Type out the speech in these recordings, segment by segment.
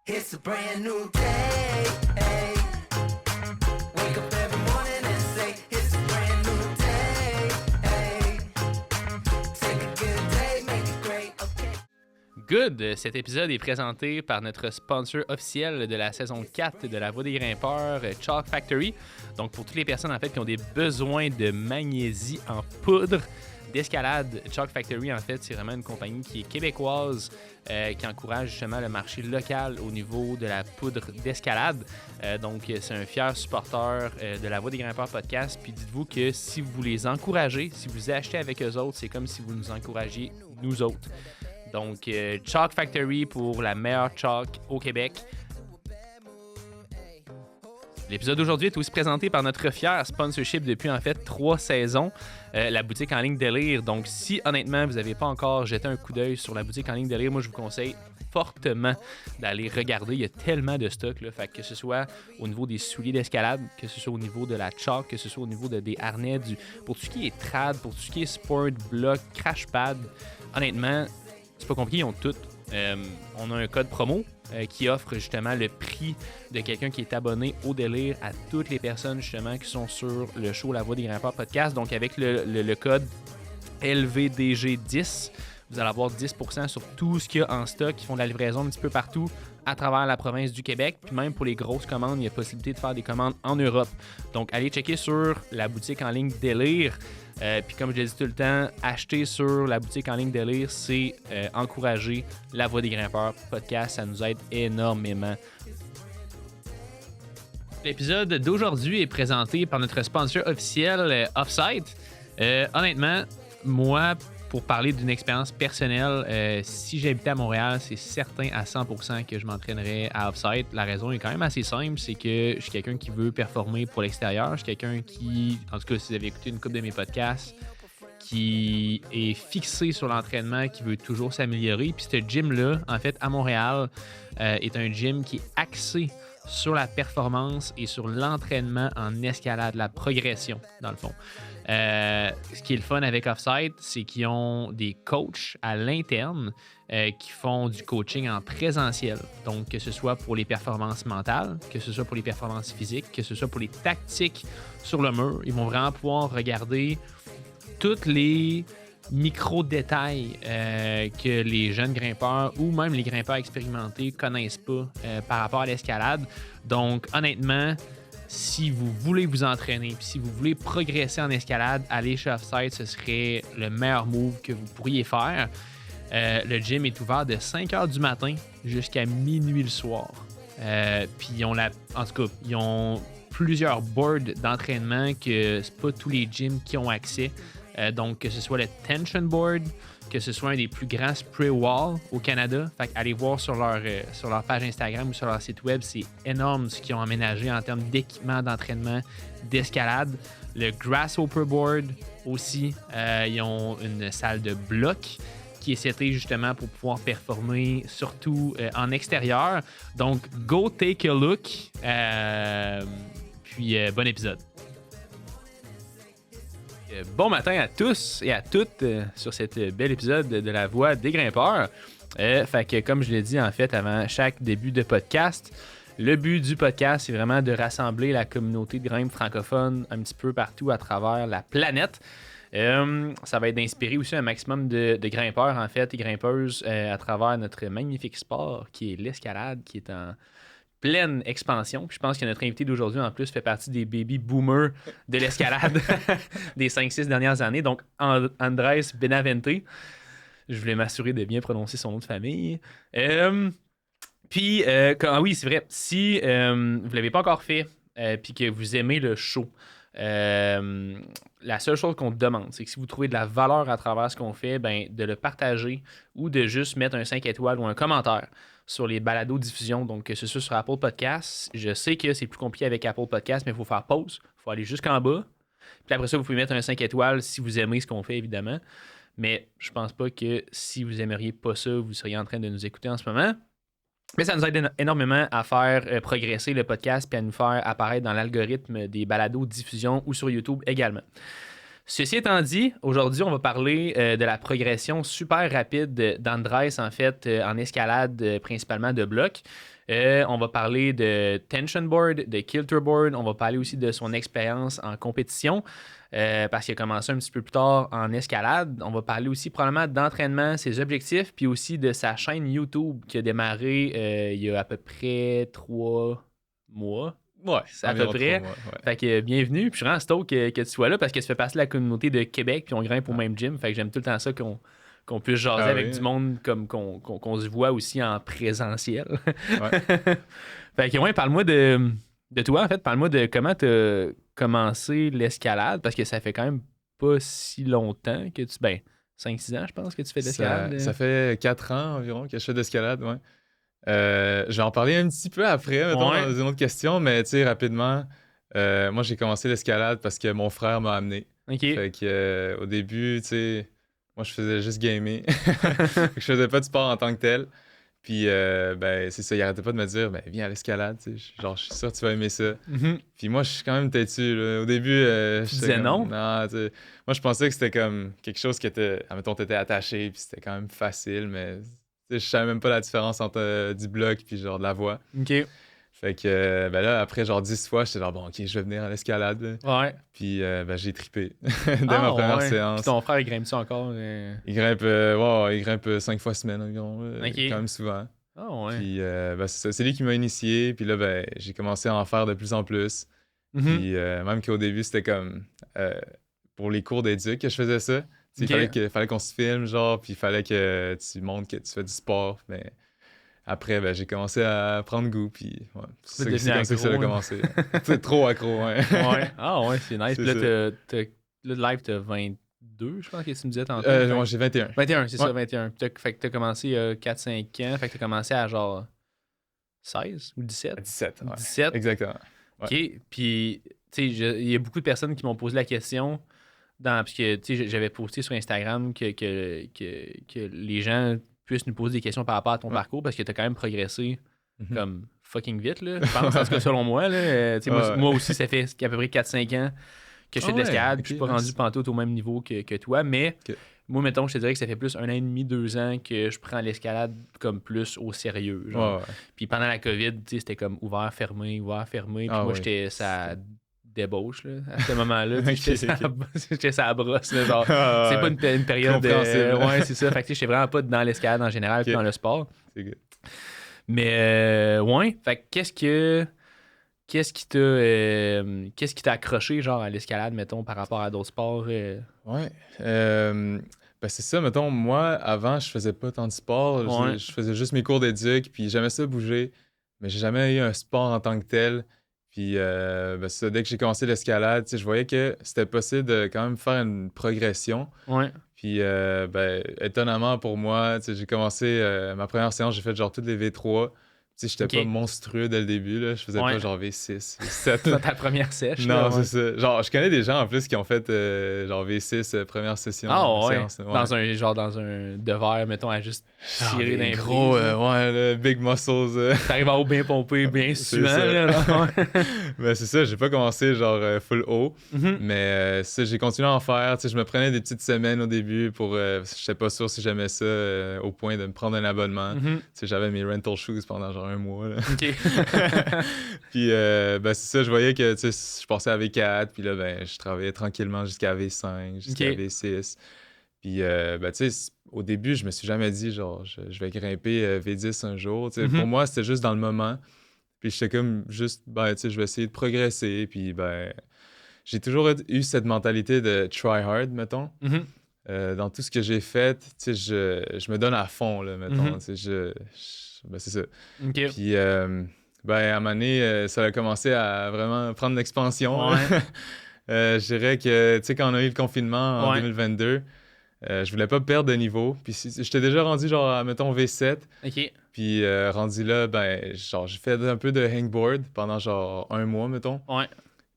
It's a brand new day. Hey. Wake up every morning and say it's a brand new day. Hey. Take a good day, make it great, okay. Good! Cet épisode est présenté par notre sponsor officiel de la saison 4 de La Voix des grimpeurs, Chalk Factory. Donc, pour toutes les personnes en fait qui ont des besoins de magnésie en poudre d'escalade, Chalk Factory, en fait, c'est vraiment une compagnie qui est québécoise, qui encourage justement le marché local au niveau de la poudre d'escalade. Donc, c'est un fier supporter de La Voix des grimpeurs podcast. Puis dites-vous que si vous les encouragez, si vous achetez avec eux autres, c'est comme si vous nous encouragiez nous autres. Donc, Chalk Factory pour la meilleure chalk au Québec. L'épisode d'aujourd'hui est aussi présenté par notre fier sponsorship depuis en fait 3 saisons, la boutique en ligne Delire. Donc, si honnêtement vous n'avez pas encore jeté un coup d'œil sur la boutique en ligne Delire, moi je vous conseille fortement d'aller regarder. Il y a tellement de stock, là, fait que ce soit au niveau des souliers d'escalade, que ce soit au niveau de la chalk, que ce soit au niveau des harnais, pour tout ce qui est trad, pour tout ce qui est sport, block, crash pad. Honnêtement, c'est pas compliqué, ils ont tout. On a un code promo qui offre justement le prix de quelqu'un qui est abonné au Délire à toutes les personnes justement qui sont sur le show La Voix des grimpeurs podcast. Donc avec le code LVDG10, vous allez avoir 10% sur tout ce qu'il y a en stock, qui font de la livraison un petit peu partout à travers la province du Québec. Puis même pour les grosses commandes, il y a possibilité de faire des commandes en Europe. Donc allez checker sur la boutique en ligne Délire. Puis comme je l'ai dit tout le temps, acheter sur la boutique en ligne Délire, c'est encourager La Voix des grimpeurs podcast. Ça nous aide énormément. L'épisode d'aujourd'hui est présenté par notre sponsor officiel, Offsite. Honnêtement, moi, pour parler d'une expérience personnelle, si j'habitais à Montréal, c'est certain à 100% que je m'entraînerais à Offsite. La raison est quand même assez simple, c'est que je suis quelqu'un qui veut performer pour l'extérieur. Je suis quelqu'un qui, en tout cas, si vous avez écouté une couple de mes podcasts, qui est fixé sur l'entraînement, qui veut toujours s'améliorer. Puis ce gym-là, en fait, à Montréal, est un gym qui est axé sur la performance et sur l'entraînement en escalade, la progression, dans le fond. Ce qui est le fun avec Offsite, c'est qu'ils ont des coachs à l'interne qui font du coaching en présentiel. Donc, que ce soit pour les performances mentales, que ce soit pour les performances physiques, que ce soit pour les tactiques sur le mur, ils vont vraiment pouvoir regarder tous les micro-détails que les jeunes grimpeurs ou même les grimpeurs expérimentés connaissent pas par rapport à l'escalade. Donc, honnêtement, si vous voulez vous entraîner puis si vous voulez progresser en escalade, aller chez Offsite, ce serait le meilleur move que vous pourriez faire. Le gym est ouvert de 5h du matin jusqu'à minuit le soir. Puis ils ont plusieurs boards d'entraînement que c'est pas tous les gyms qui ont accès. Donc, que ce soit le Tension Board, que ce soit un des plus grands spray wall au Canada. Fait allez voir sur leur page Instagram ou sur leur site web, c'est énorme ce qu'ils ont aménagé en termes d'équipement, d'entraînement, d'escalade. Le Grasshopper Board aussi, ils ont une salle de bloc qui est setée justement pour pouvoir performer, surtout en extérieur. Donc, go take a look. Puis, bon épisode. Bon matin à tous et à toutes sur cet bel épisode de La Voix des grimpeurs. Fait que comme je l'ai dit en fait avant chaque début de podcast, le but du podcast c'est vraiment de rassembler la communauté de grimpe francophone un petit peu partout à travers la planète. Ça va être d'inspirer aussi un maximum de grimpeurs en fait et grimpeuses à travers notre magnifique sport qui est l'escalade, qui est en pleine expansion. Puis je pense que notre invité d'aujourd'hui, en plus, fait partie des baby boomers de l'escalade des 5-6 dernières années. Donc, Andrés Benavente. Je voulais m'assurer de bien prononcer son nom de famille. Puis, oui, c'est vrai. Si vous ne l'avez pas encore fait puis que vous aimez le show, la seule chose qu'on te demande, c'est que si vous trouvez de la valeur à travers ce qu'on fait, ben, de le partager ou de juste mettre un 5 étoiles ou un commentaire sur les balados-diffusions, donc que ce soit sur Apple Podcasts. Je sais que c'est plus compliqué avec Apple Podcasts, mais il faut faire pause. Il faut aller jusqu'en bas. Puis après ça, vous pouvez mettre un 5 étoiles si vous aimez ce qu'on fait, évidemment. Mais je pense pas que si vous aimeriez pas ça, vous seriez en train de nous écouter en ce moment. Mais ça nous aide énormément à faire progresser le podcast et à nous faire apparaître dans l'algorithme des balados-diffusions ou sur YouTube également. Ceci étant dit, aujourd'hui, on va parler de la progression super rapide d'Andrés, en fait, en escalade, principalement de blocs. On va parler de tension board, de kilter board. On va parler aussi de son expérience en compétition, parce qu'il a commencé un petit peu plus tard en escalade. On va parler aussi probablement d'entraînement, ses objectifs, puis aussi de sa chaîne YouTube qui a démarré il y a à peu près 3 mois. Ouais, C'est à peu près. Fait que bienvenue. Puis je suis vraiment stoked que tu sois là parce que tu fais partie de la communauté de Québec puis on grimpe au même gym. Fait que j'aime tout le temps ça qu'on puisse jaser avec du monde comme qu'on se voit aussi en présentiel. Ouais. Fait que ouais, parle-moi de toi en fait. Parle-moi de comment tu as commencé l'escalade parce que ça fait quand même pas si longtemps que tu... Ben, 5-6 ans je pense que tu fais de l'escalade. Ça fait 4 ans environ que je fais d'escalade, ouais. Je vais en parler un petit peu après, mettons, dans une autre question, mais tu sais, rapidement, moi j'ai commencé l'escalade parce que mon frère m'a amené. OK. Fait que au début, tu sais, moi je faisais juste gamer. Je faisais pas de sport en tant que tel. Puis ben c'est ça, il arrêtait pas de me dire ben viens à l'escalade, tu sais, genre je suis sûr que tu vas aimer ça. Mhm. Puis moi je suis quand même têtu là. Au début je disais comme, non? Non, tu sais, moi je pensais que c'était comme quelque chose qui était admettons t'étais attaché puis c'était quand même facile mais tu sais, je savais même pas la différence entre du bloc puis genre de la voie. OK. Fait que ben là après genre 10 fois, j'étais genre bon OK, je vais venir à l'escalade. Là. Ouais. Puis ben j'ai trippé dès ma première séance. Puis ton frère, il grimpe ça encore? Il grimpe, il grimpe 5 fois semaine environ, OK. quand même souvent. Ah ouais. Puis ben, c'est ça, c'est lui qui m'a initié. Puis là, ben, j'ai commencé à en faire de plus en plus. Mhm. Puis même qu'au début, c'était comme pour les cours d'éduc que je faisais ça. Tu sais, Ok. il fallait qu'on se filme, genre, puis il fallait que tu montres que tu fais du sport. Mais après, ben, j'ai commencé à prendre goût. Puis ouais, c'est devenu comme ça que ça a accro, hein. commencé. C'est trop accro, ouais. Ouais. Ah ouais, c'est nice. C'est Puis là, ça. là, live, t'as 22, je pense que tu me disais tantôt. Moi, j'ai 21. 21, c'est ça, Ouais. 21. Fait que t'as commencé il y a 4-5 ans. Fait que t'as commencé à genre 16 ou 17? 17, ouais. 17. Exactement. OK. Puis, tu sais, il y a beaucoup de personnes qui m'ont posé la question. Parce que, tu sais, j'avais posté sur Instagram que les gens puissent nous poser des questions par rapport à ton Ouais. parcours parce que t'as quand même progressé Mhm. comme fucking vite, là. Je pense, en tout cas, selon moi, là. Tu sais, Ouais. moi aussi, ça fait à peu près 4-5 ans que je fais de Ah ouais, l'escalade. ok, Puis je suis pas nice. rendu pantoute au même niveau que toi. Mais Ok. moi, mettons, je te dirais que ça fait plus 1 an et demi, 2 ans que je prends l'escalade comme plus au sérieux. Genre. Ouais, ouais. Puis pendant la COVID, tu sais, c'était comme ouvert, fermé, ouvert, fermé. Puis Ah moi, ouais. j'étais ça débauche, là, à ce moment-là. Tu sais, Ok, j'étais ça brosse, là, genre. Ah, C'est ouais. pas une période de... Compréhensible. Ouais, c'est ça. Fait que tu sais, j'étais vraiment pas dans l'escalade en général, puis Ok. dans le sport. C'est good. Mais ouais, fait que qu'est-ce qui t'a accroché genre à l'escalade, mettons, par rapport à d'autres sports? Ouais. Ben c'est ça, mettons, moi, avant, je faisais pas tant de sport. Ouais. Je faisais juste mes cours d'éduc, puis j'aimais ça bouger, mais j'ai jamais eu un sport en tant que tel. Puis, ben c'est ça, dès que j'ai commencé l'escalade, tu sais, je voyais que c'était possible de quand même faire une progression. Ouais. Puis, ben, étonnamment pour moi, tu sais, j'ai commencé ma première séance, j'ai fait genre toutes les V3. Tu sais, j'étais Ok. pas monstrueux dès le début, là. Je faisais Ouais. pas genre V6, V7. Dans ta première sèche. Non, là, ouais. c'est ça. Genre, je connais des gens en plus qui ont fait genre V6 première session. Ah ouais. séance, ouais. Dans un de verre, mettons, à juste Genre tirer des d'un gros, ouais, là, big muscles. T'arrives en haut bien pompé, bien C'est suant, ça. là. Genre. Ben, c'est ça, j'ai pas commencé genre full haut, Mhm. mais ça, j'ai continué à en faire. Tu sais, je me prenais des petites semaines au début pour. J'étais pas sûr si j'aimais ça au point de me prendre un abonnement. Mhm. Tu sais, j'avais mes rental shoes pendant genre un mois. Là. OK. Puis, ben, c'est ça, je voyais que tu sais, je passais à V4, puis là, ben, je travaillais tranquillement jusqu'à V5, jusqu'à Ok. V6. Puis, ben, tu sais, au début, je me suis jamais dit, genre, je vais grimper V10 un jour. Tu sais, Mhm. Pour moi, c'était juste dans le moment. Puis, j'étais comme juste, ben, tu sais, je vais essayer de progresser. Puis, ben, j'ai toujours eu cette mentalité de try hard, mettons. Mhm. Dans tout ce que j'ai fait, tu sais, je me donne à fond, là, mettons. Mhm. Tu sais, ben, c'est ça. OK. Puis, ben, à un moment donné, ça a commencé à vraiment prendre l'expansion. Ouais. Je dirais que, tu sais, quand on a eu le confinement en Ouais. 2022, je voulais pas perdre de niveau. Puis, j'étais déjà rendu, genre, à, mettons, V7. OK. Puis, rendu là, ben, genre, j'ai fait un peu de hangboard pendant, genre, un mois, mettons. Ouais.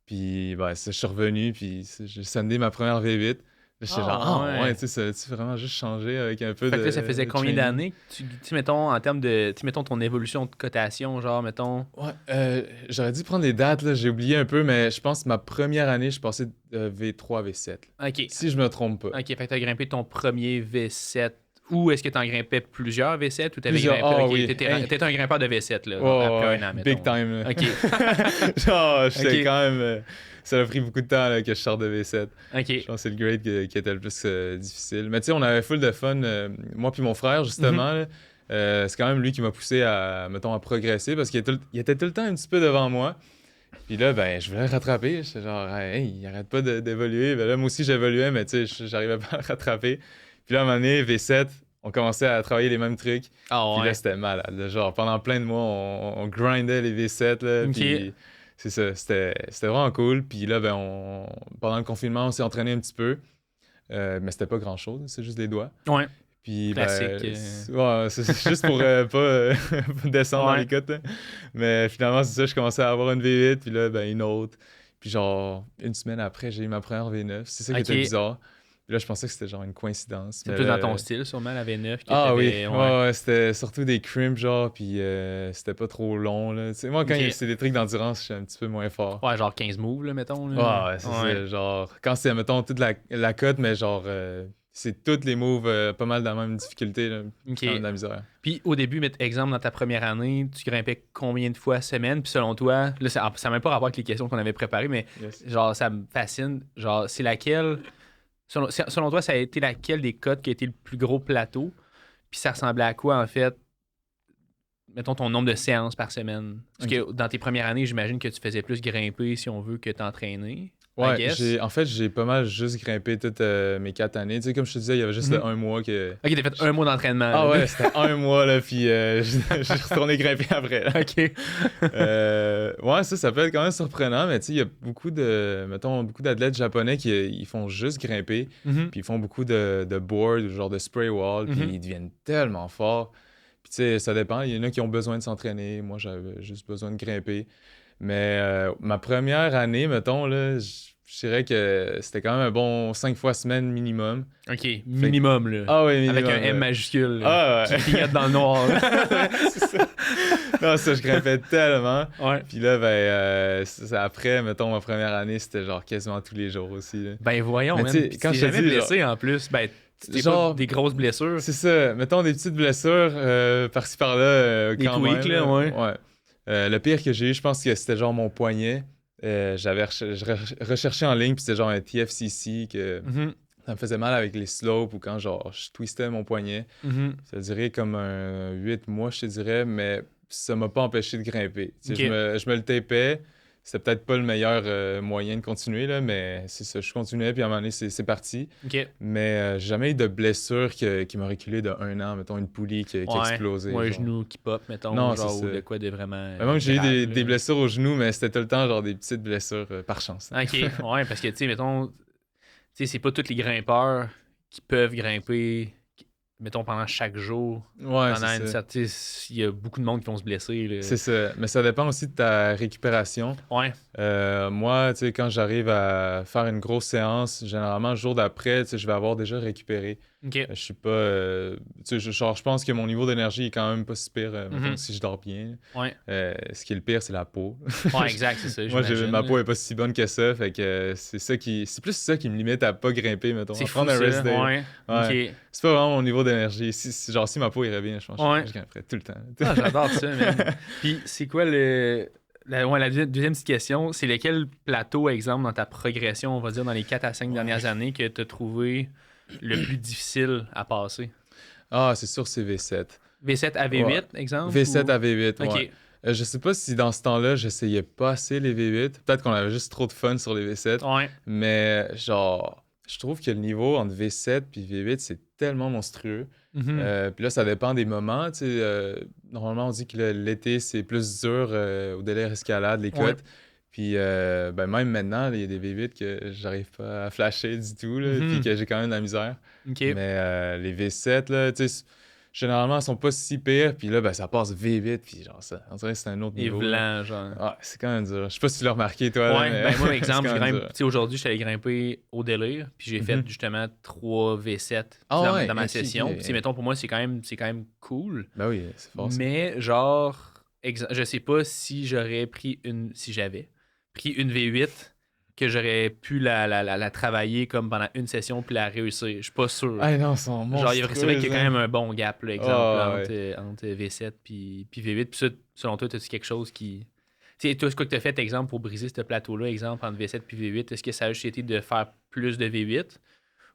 Puis, ben, je suis revenu, puis j'ai sandé ma première V8. J'étais Ah, genre, ouais. ouais, tu sais, ça a-tu vraiment juste changé avec un peu Fait de. que là, ça faisait de combien training? d'années que tu sais, mettons, en termes de. Tu sais, mettons ton évolution de cotation, genre, mettons. Ouais, j'aurais dû prendre les dates, là, j'ai oublié un peu, mais je pense que ma première année, je passais de V3 à V7. Là. Ok. Si je me trompe pas. Ok, fait que t'as grimpé ton premier V7. Ou est-ce que t'en grimpais plusieurs V7 ou t'avais Plusieurs, grimpé. ah Ok, oui. t'étais Hey. un grimpeur de V7, là, Ouais, après ouais, un an, mettons. big time. Là. Ok. Genre, j'étais Ok. quand même. Ça a pris beaucoup de temps là, que je sorte de V7. Je Ok. pense que c'est le grade qui était le plus difficile. Mais tu sais, on avait full de fun. Moi puis mon frère, justement. Là, c'est quand même lui qui m'a poussé mettons, à progresser parce qu'il était tout le temps un petit peu devant moi. Puis là, ben, je voulais le rattraper. J'étais genre, hey, il arrête pas d'évoluer. Ben là, moi aussi, j'évoluais, mais tu sais, j'arrivais pas à le rattraper. Puis là, à un moment donné, V7, on commençait à travailler les mêmes trucs. Ah Puis ouais. là, c'était malade. Là. Genre, pendant plein de mois, on grindait les V7. Là, Ok. Puis c'est ça, c'était vraiment cool. Puis là, ben, pendant le confinement, on s'est entraîné un petit peu. Mais c'était pas grand-chose, c'est juste les doigts. Ouais. Puis, Classique, ben, c'est juste pour pas descendre dans Ouais. les côtes. Là. Mais finalement, c'est ça, je commençais à avoir une V8, puis là, ben, une autre. Puis genre, une semaine après, j'ai eu ma première V9. C'est ça qui Ok. était bizarre. Puis là, je pensais que c'était genre une coïncidence. C'est mais plus là- dans ton style, sûrement, la V9. Que Ah oui, t'avais- ouais, c'était surtout des crimps, genre, puis c'était pas trop long, là. Tu sais, moi, quand Ok. c'est des trucs d'endurance, je suis un petit peu moins fort. Ouais, genre 15 moves, là, mettons. Ouais, Là. ouais, c'est ça. Genre, quand c'est, mettons, toute la cote, mais genre, c'est toutes les moves pas mal dans la même difficulté, là. Ok. C'est quand même de la misère. Puis au début, mettre exemple dans ta première année, tu grimpais combien de fois semaine? Puis selon toi, là, ça n'a même pas rapport avec les questions qu'on avait préparées, mais Yes. genre, ça me fascine. Genre, c'est laquelle, selon toi, ça a été laquelle des cotes qui a été le plus gros plateau? Puis ça ressemblait à quoi, en fait? Mettons ton nombre de séances par semaine. Parce que dans tes premières années, j'imagine que tu faisais plus grimper, si on veut, que t'entraîner. I Ouais, guess. en fait, j'ai pas mal juste grimpé toutes mes 4 années. Tu sais, comme je te disais, il y avait juste le un mois que. Ok, t'as fait un mois d'entraînement. Ah là. ouais, c'était un mois, là, puis j'ai retourné grimper après. Là. Ok. Ouais, ça peut être quand même surprenant, mais tu sais, il y a mettons, beaucoup d'athlètes japonais qui ils font juste grimper, Mhm. puis ils font beaucoup de board, genre de spray wall, puis Mhm. ils deviennent tellement forts. Puis tu sais, ça dépend. Il y en a qui ont besoin de s'entraîner. Moi, j'avais juste besoin de grimper. Mais ma première année, mettons, là, je dirais que c'était quand même un bon 5 fois semaine minimum. Ok, minimum, là. Ah oui, minimum. Avec un M là. majuscule. Là, Ah ouais. qui clignote dans le noir. là. C'est ça. Non, ça, je grimpais tellement. Ouais. Puis là, ben, après, mettons, ma première année, c'était genre quasiment tous les jours aussi. Là. Ben voyons, Mais man. tu sais, Puis quand t'es je te jamais dis, blessé en plus. Ben, t'es genre- pas des grosses blessures. C'est ça. Mettons des petites blessures par-ci par-là. Des quand tweaks, même, là, ouais. Le pire que j'ai eu, je pense que c'était genre mon poignet. Je recherchais en ligne, puis c'était genre un TFCC que Mhm, ça me faisait mal avec les slopes ou quand genre je twistais mon poignet. mhm. Ça durait comme 8 mois, je te dirais, mais ça m'a pas empêché de grimper. Tu sais, Ok. je me le tapais. C'était peut-être pas le meilleur moyen de continuer, là, mais c'est ça. Je continuais, puis à un moment donné, c'est parti. Ok. Mais j'ai jamais eu de blessure qui m'a reculé de 1 an, mettons une poulie qui a explosé. Ouais, un genre. genou qui pop, mettons. Non, genre, c'est ou ça. de quoi de vraiment. Mais même j'ai eu grave, des là. blessures au genou, mais c'était tout le temps genre des petites blessures par chance. Ok, ouais, parce que, tu sais, mettons, tu sais, c'est pas tous les grimpeurs qui peuvent grimper, mettons, pendant chaque jour. Ouais, Pendant c'est une ça. certaine. Il y a beaucoup de monde qui vont se blesser. Là. C'est ça. Mais ça dépend aussi de ta récupération. Ouais. Moi, tu sais, quand j'arrive à faire une grosse séance, généralement, le jour d'après, tu sais, je vais avoir déjà récupéré. Ok. Je suis pas. Tu sais, genre, je pense que mon niveau d'énergie est quand même pas si pire, mettons, Mhm. si je dors bien. Ouais. Ce qui est le pire, c'est la peau. Ouais, exact, c'est ça. Moi, j'imagine, ma là. peau est pas si bonne que ça, fait que c'est plus ça qui me limite à pas grimper, mettons. C'est à fou, prendre un ça. rest day. Ouais. Ouais. Ok. C'est pas vraiment mon niveau d'énergie. Si ma peau irait bien, je pense Ouais. que je grimperais tout le temps. Ah, j'adore ça, man. Puis, c'est quoi la deuxième petite question? C'est lequel plateau, exemple, dans ta progression, on va dire, dans les 4 à 5 dernières années, que tu as trouvé le plus difficile à passer? Ah, c'est sûr, c'est V7. V7 à V8, Ouais. exemple? V7 ou- à V8, Ok. ouais. Je sais pas si dans ce temps-là, j'essayais pas assez les V8. Peut-être qu'on avait juste trop de fun sur les V7. Ouais. Mais genre, je trouve que le niveau entre V7 puis V8, c'est tellement monstrueux. Mhm. Puis là, ça dépend des moments. Tu sais, normalement, on dit que l'été, c'est plus dur au délai escalade, les Ouais. côtes. Puis ben, même maintenant, il y a des V8 que j'arrive pas à flasher du tout, là, Mhm. puis que j'ai quand même de la misère. Ok. Mais les V7, là, tu sais, généralement, elles sont pas si pires. Puis là, ben, ça passe vite. Puis genre, ça, on dirait que c'est un autre Et niveau. là. blanc, genre. Ah, c'est quand même dur. Je sais pas si tu l'as remarqué, toi. là, Ouais, mais ben moi, c'est exemple, je quand même grimpe. dur. Tu sais, aujourd'hui, je suis allé grimper au délire, puis j'ai fait Mhm. justement 3 V7 Ah dans, ouais, dans ma ok, session. ok. Puis, tu sais, mettons, pour moi, c'est quand même cool. Ben oui, c'est fort. ça. Mais, genre, je sais pas si j'aurais pris si j'avais pris une V8 que j'aurais pu la travailler comme pendant une session puis la réussir. Je suis pas sûr. Ah non, ils sont Genre, c'est vrai qu'il y a quand même monstrueuses, un bon gap, là, exemple, Ah, là, entre V7 puis V8. Puis ça, selon toi, as-tu quelque chose qui. Tu sais, toi, ce que tu as fait, exemple, pour briser ce plateau-là, exemple, entre V7 puis V8, est-ce que ça a juste été de faire plus de V8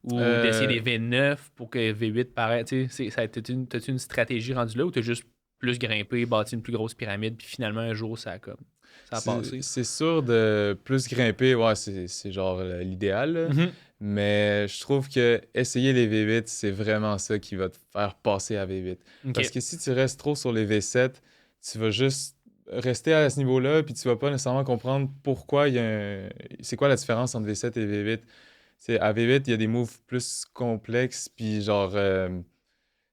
ou d'essayer des V9 pour que V8 paraisse? Tu sais, t'as-tu une stratégie rendue là ou t'as juste plus grimpé, bâti une plus grosse pyramide, puis finalement, un jour, ça a passé? C'est sûr de plus grimper, ouais, c'est genre l'idéal. Là. Mhm. Mais je trouve que essayer les V8, c'est vraiment ça qui va te faire passer à V8. Ok. Parce que si tu restes trop sur les V7, tu vas juste rester à ce niveau-là, puis tu vas pas nécessairement comprendre pourquoi il y a c'est quoi la différence entre V7 et V8. À V8, il y a des moves plus complexes, puis genre,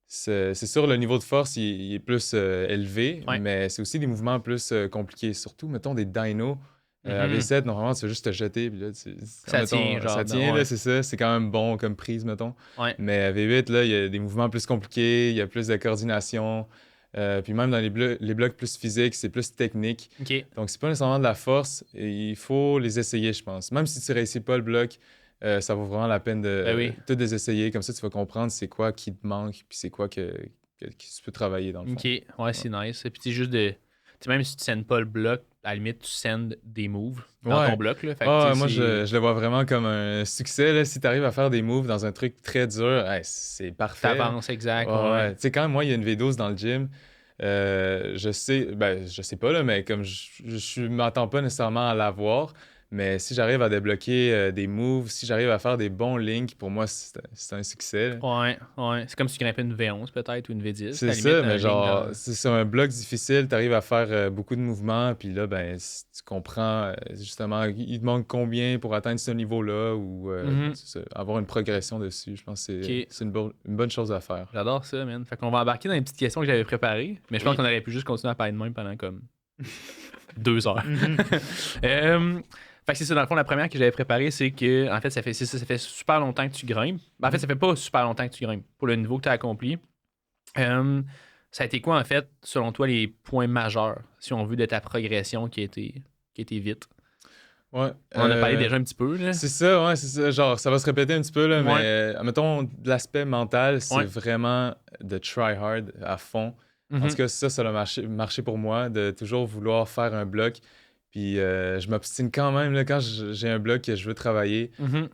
c'est sûr, le niveau de force, il est plus élevé, Ouais. mais c'est aussi des mouvements plus compliqués. Surtout, mettons, des dinos. À Mhm. V7, normalement, tu vas juste te jeter, puis là, Ça mettons, tient, genre, ça tient, ouais. là, c'est ça. C'est quand même bon comme prise, mettons. Ouais. Mais à V8, là, il y a des mouvements plus compliqués, il y a plus de coordination. Puis même dans les blocs plus physiques, c'est plus technique. Ok. Donc, c'est pas nécessairement de la force. Et il faut les essayer, je pense. Même si tu réussis pas le bloc, ça vaut vraiment la peine de Ben oui. tout les essayer. Comme ça, tu vas comprendre c'est quoi qui te manque, puis c'est quoi que tu peux travailler dans le fond. Ok. Ouais, c'est nice. Et puis, tu sais, juste de. Tu sais, même si tu scènes pas le bloc, à la limite, tu scènes des moves dans Ouais. ton bloc. Là. Fait que, Ah, tu sais, moi, c'est- je le vois vraiment comme un succès. Là. Si tu arrives à faire des moves dans un truc très dur, hey, c'est parfait. T'avances, exact. Ouais, Ouais. ouais. Tu sais, quand moi, il y a une V12 dans le gym, je sais pas, là, mais comme je m'attends pas nécessairement à l'avoir, mais si j'arrive à débloquer des moves, si j'arrive à faire des bons links, pour moi, c'est un succès. Là. Ouais, ouais. C'est comme si tu grimpais une V11 peut-être ou une V10. à C'est la ça, limite, un mais link genre, dans- c'est sur un bloc difficile, tu arrives à faire beaucoup de mouvements, puis là, ben, si tu comprends justement, il te manque combien pour atteindre ce niveau-là, ou Mhm. c'est ça, avoir une progression dessus, je pense que Ok. c'est une bonne chose à faire. J'adore ça, man. Fait qu'on va embarquer dans une petite question que j'avais préparée, mais je pense Oui. qu'on aurait pu juste continuer à parler de même pendant comme 2 heures. Mhm. Fait que c'est ça, dans le fond, la première que j'avais préparée, c'est que, en fait, ça fait super longtemps que tu grimpes. Ben, en fait, ça fait pas super longtemps que tu grimpes pour le niveau que tu as accompli. Ça a été quoi, en fait, selon toi, les points majeurs, si on veut, de ta progression qui a été vite? Ouais, On en a parlé déjà un petit peu, là. C'est ça, ouais, c'est ça. Genre, ça va se répéter un petit peu, là, Ouais. mais admettons, de l'aspect mental, c'est Ouais. vraiment de try hard à fond. En Mhm. tout cas, ça a marché pour moi, de toujours vouloir faire un bloc. Puis je m'obstine quand même, là, quand j'ai un bloc que je veux travailler. Mhm.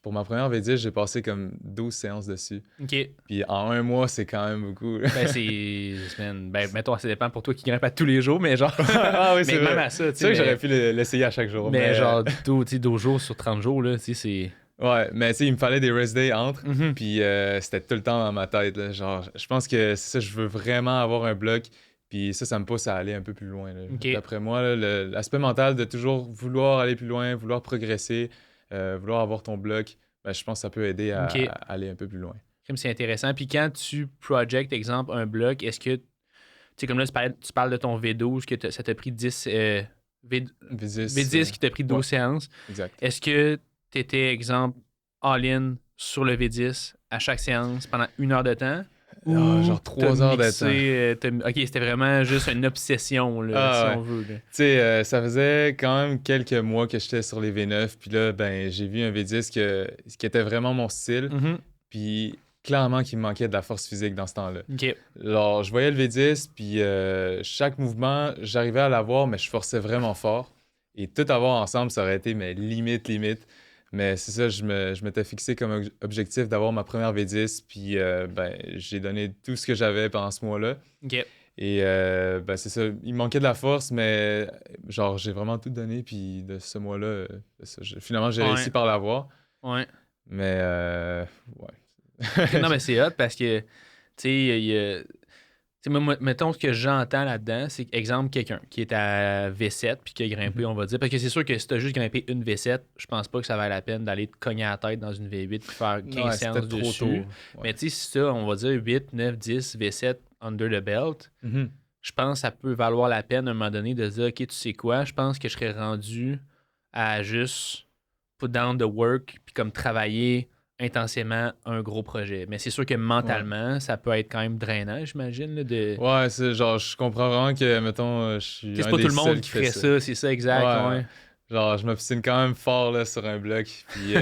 Pour ma première V10, j'ai passé comme 12 séances dessus. OK. Puis en un mois, c'est quand même beaucoup. Ben, c'est. Man, ben, mettons, ça dépend pour toi qui grimpe à tous les jours, mais genre. Ah oui, mais c'est même vrai. à ça, tu C'est sûr que sais. j'aurais pu l'essayer à chaque jour. Mais genre, 12 jours sur 30 jours, là, tu sais, c'est. Ouais, mais tu sais, il me fallait des rest days entre. Mhm. Puis c'était tout le temps dans ma tête. Là. Genre, je pense que c'est ça, je veux vraiment avoir un bloc. Puis ça me pousse à aller un peu plus loin. Là. Ok. D'après moi, là, l'aspect mental de toujours vouloir aller plus loin, vouloir progresser, vouloir avoir ton bloc, ben, je pense que ça peut aider à, Ok. à aller un peu plus loin. Comme c'est intéressant. Puis quand tu projectes, exemple, un bloc, est-ce que. Tu sais, comme là, tu parles de ton V12, que ça t'a pris 10. V10, V10 qui t'a pris 12 ouais. séances. Exact. Est-ce que tu étais, exemple, all-in sur le V10 à chaque séance pendant 1 heure de temps? Genre 3 heures de temps. OK, c'était vraiment juste une obsession, là, Ah, si ouais. on veut. Là. Tu sais, ça faisait quand même quelques mois que j'étais sur les V9. Puis là, ben, j'ai vu un V10 qui était vraiment mon style. Mhm. Puis clairement qu'il me manquait de la force physique dans ce temps-là. OK. Alors, je voyais le V10, puis chaque mouvement, j'arrivais à l'avoir, mais je forçais vraiment fort. Et tout avoir ensemble, ça aurait été mes limites. Mais c'est ça, je m'étais fixé comme objectif d'avoir ma première V10, puis ben, j'ai donné tout ce que j'avais pendant ce mois-là. OK. Et ben, c'est ça, il me manquait de la force, mais genre, j'ai vraiment tout donné, puis de ce mois-là, finalement, j'ai Ouais. réussi par l'avoir. Ouais. Mais ouais. Non, mais c'est hot parce que, tu sais, sais, moi, mettons ce que j'entends là-dedans, c'est exemple quelqu'un qui est à V7 puis qui a grimpé, on va dire. Parce que c'est sûr que si tu as juste grimpé une V7, je pense pas que ça vaut la peine d'aller te cogner à la tête dans une V8 puis faire 15 Ouais, c'est séances peut-être trop dessus. tôt. Ouais. Mais tu sais, si ça, on va dire 8, 9, 10 V7 under the belt, Mhm. je pense que ça peut valoir la peine à un moment donné de se dire, OK, tu sais quoi, je pense que je serais rendu à juste put down the work puis comme travailler intensément un gros projet. Mais c'est sûr que mentalement, ça peut être quand même drainant, j'imagine. Là, de... Ouais, c'est genre, je comprends vraiment que, mettons, je suis. C'est un pas des tout le monde seuls qui fait ferait ça, c'est ça, exact. Ouais. Ouais. Genre, je m'obstine quand même fort là, sur un bloc. Puis,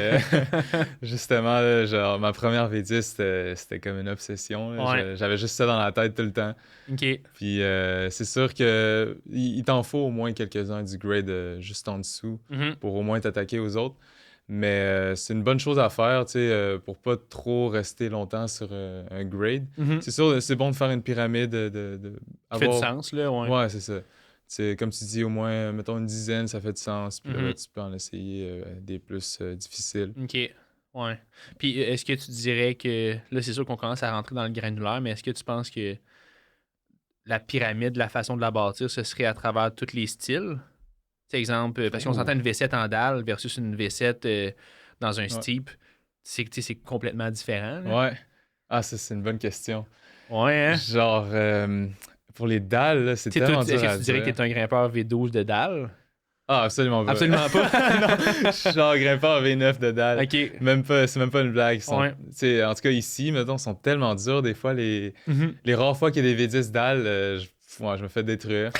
justement, là, genre, ma première V10, c'était comme une obsession. Là. Ouais. J'avais juste ça dans la tête tout le temps. OK. Puis, c'est sûr que il t'en faut au moins quelques-uns du grade juste en dessous Mhm. pour au moins t'attaquer aux autres. Mais c'est une bonne chose à faire, tu sais, pour pas trop rester longtemps sur un grade. Mhm. C'est sûr, c'est bon de faire une pyramide, Ça fait du sens, là. Ouais. Ouais, c'est ça. C'est comme tu dis, au moins, mettons une dizaine, ça fait du sens. Puis là, Mhm. tu peux en essayer des plus difficiles. OK. Ouais. Puis est-ce que tu dirais que. Là, c'est sûr qu'on commence à rentrer dans le granulaire, mais est-ce que tu penses que la pyramide, la façon de la bâtir, ce serait à travers tous les styles? C'est exemple, parce qu'on s'entend une V7 en dalle versus une V7 dans un steep. C'est que c'est complètement différent. Là. Ouais. Ah, ça, c'est une bonne question. Ouais, hein? Genre, pour les dalles, là, c'est Tu sais, tellement toi, est-ce dur que à tu dirais dire. que tu es un grimpeur V12 de dalle? Ah, absolument pas. Absolument pas. Non, je suis genre grimpeur V9 de dalle. OK. Même pas, c'est même pas une blague. Ouais. Tu sais, en tout cas, ici, mettons, sont tellement durs. Des fois, les rares fois qu'il y a des V10 dalles, je me fais détruire.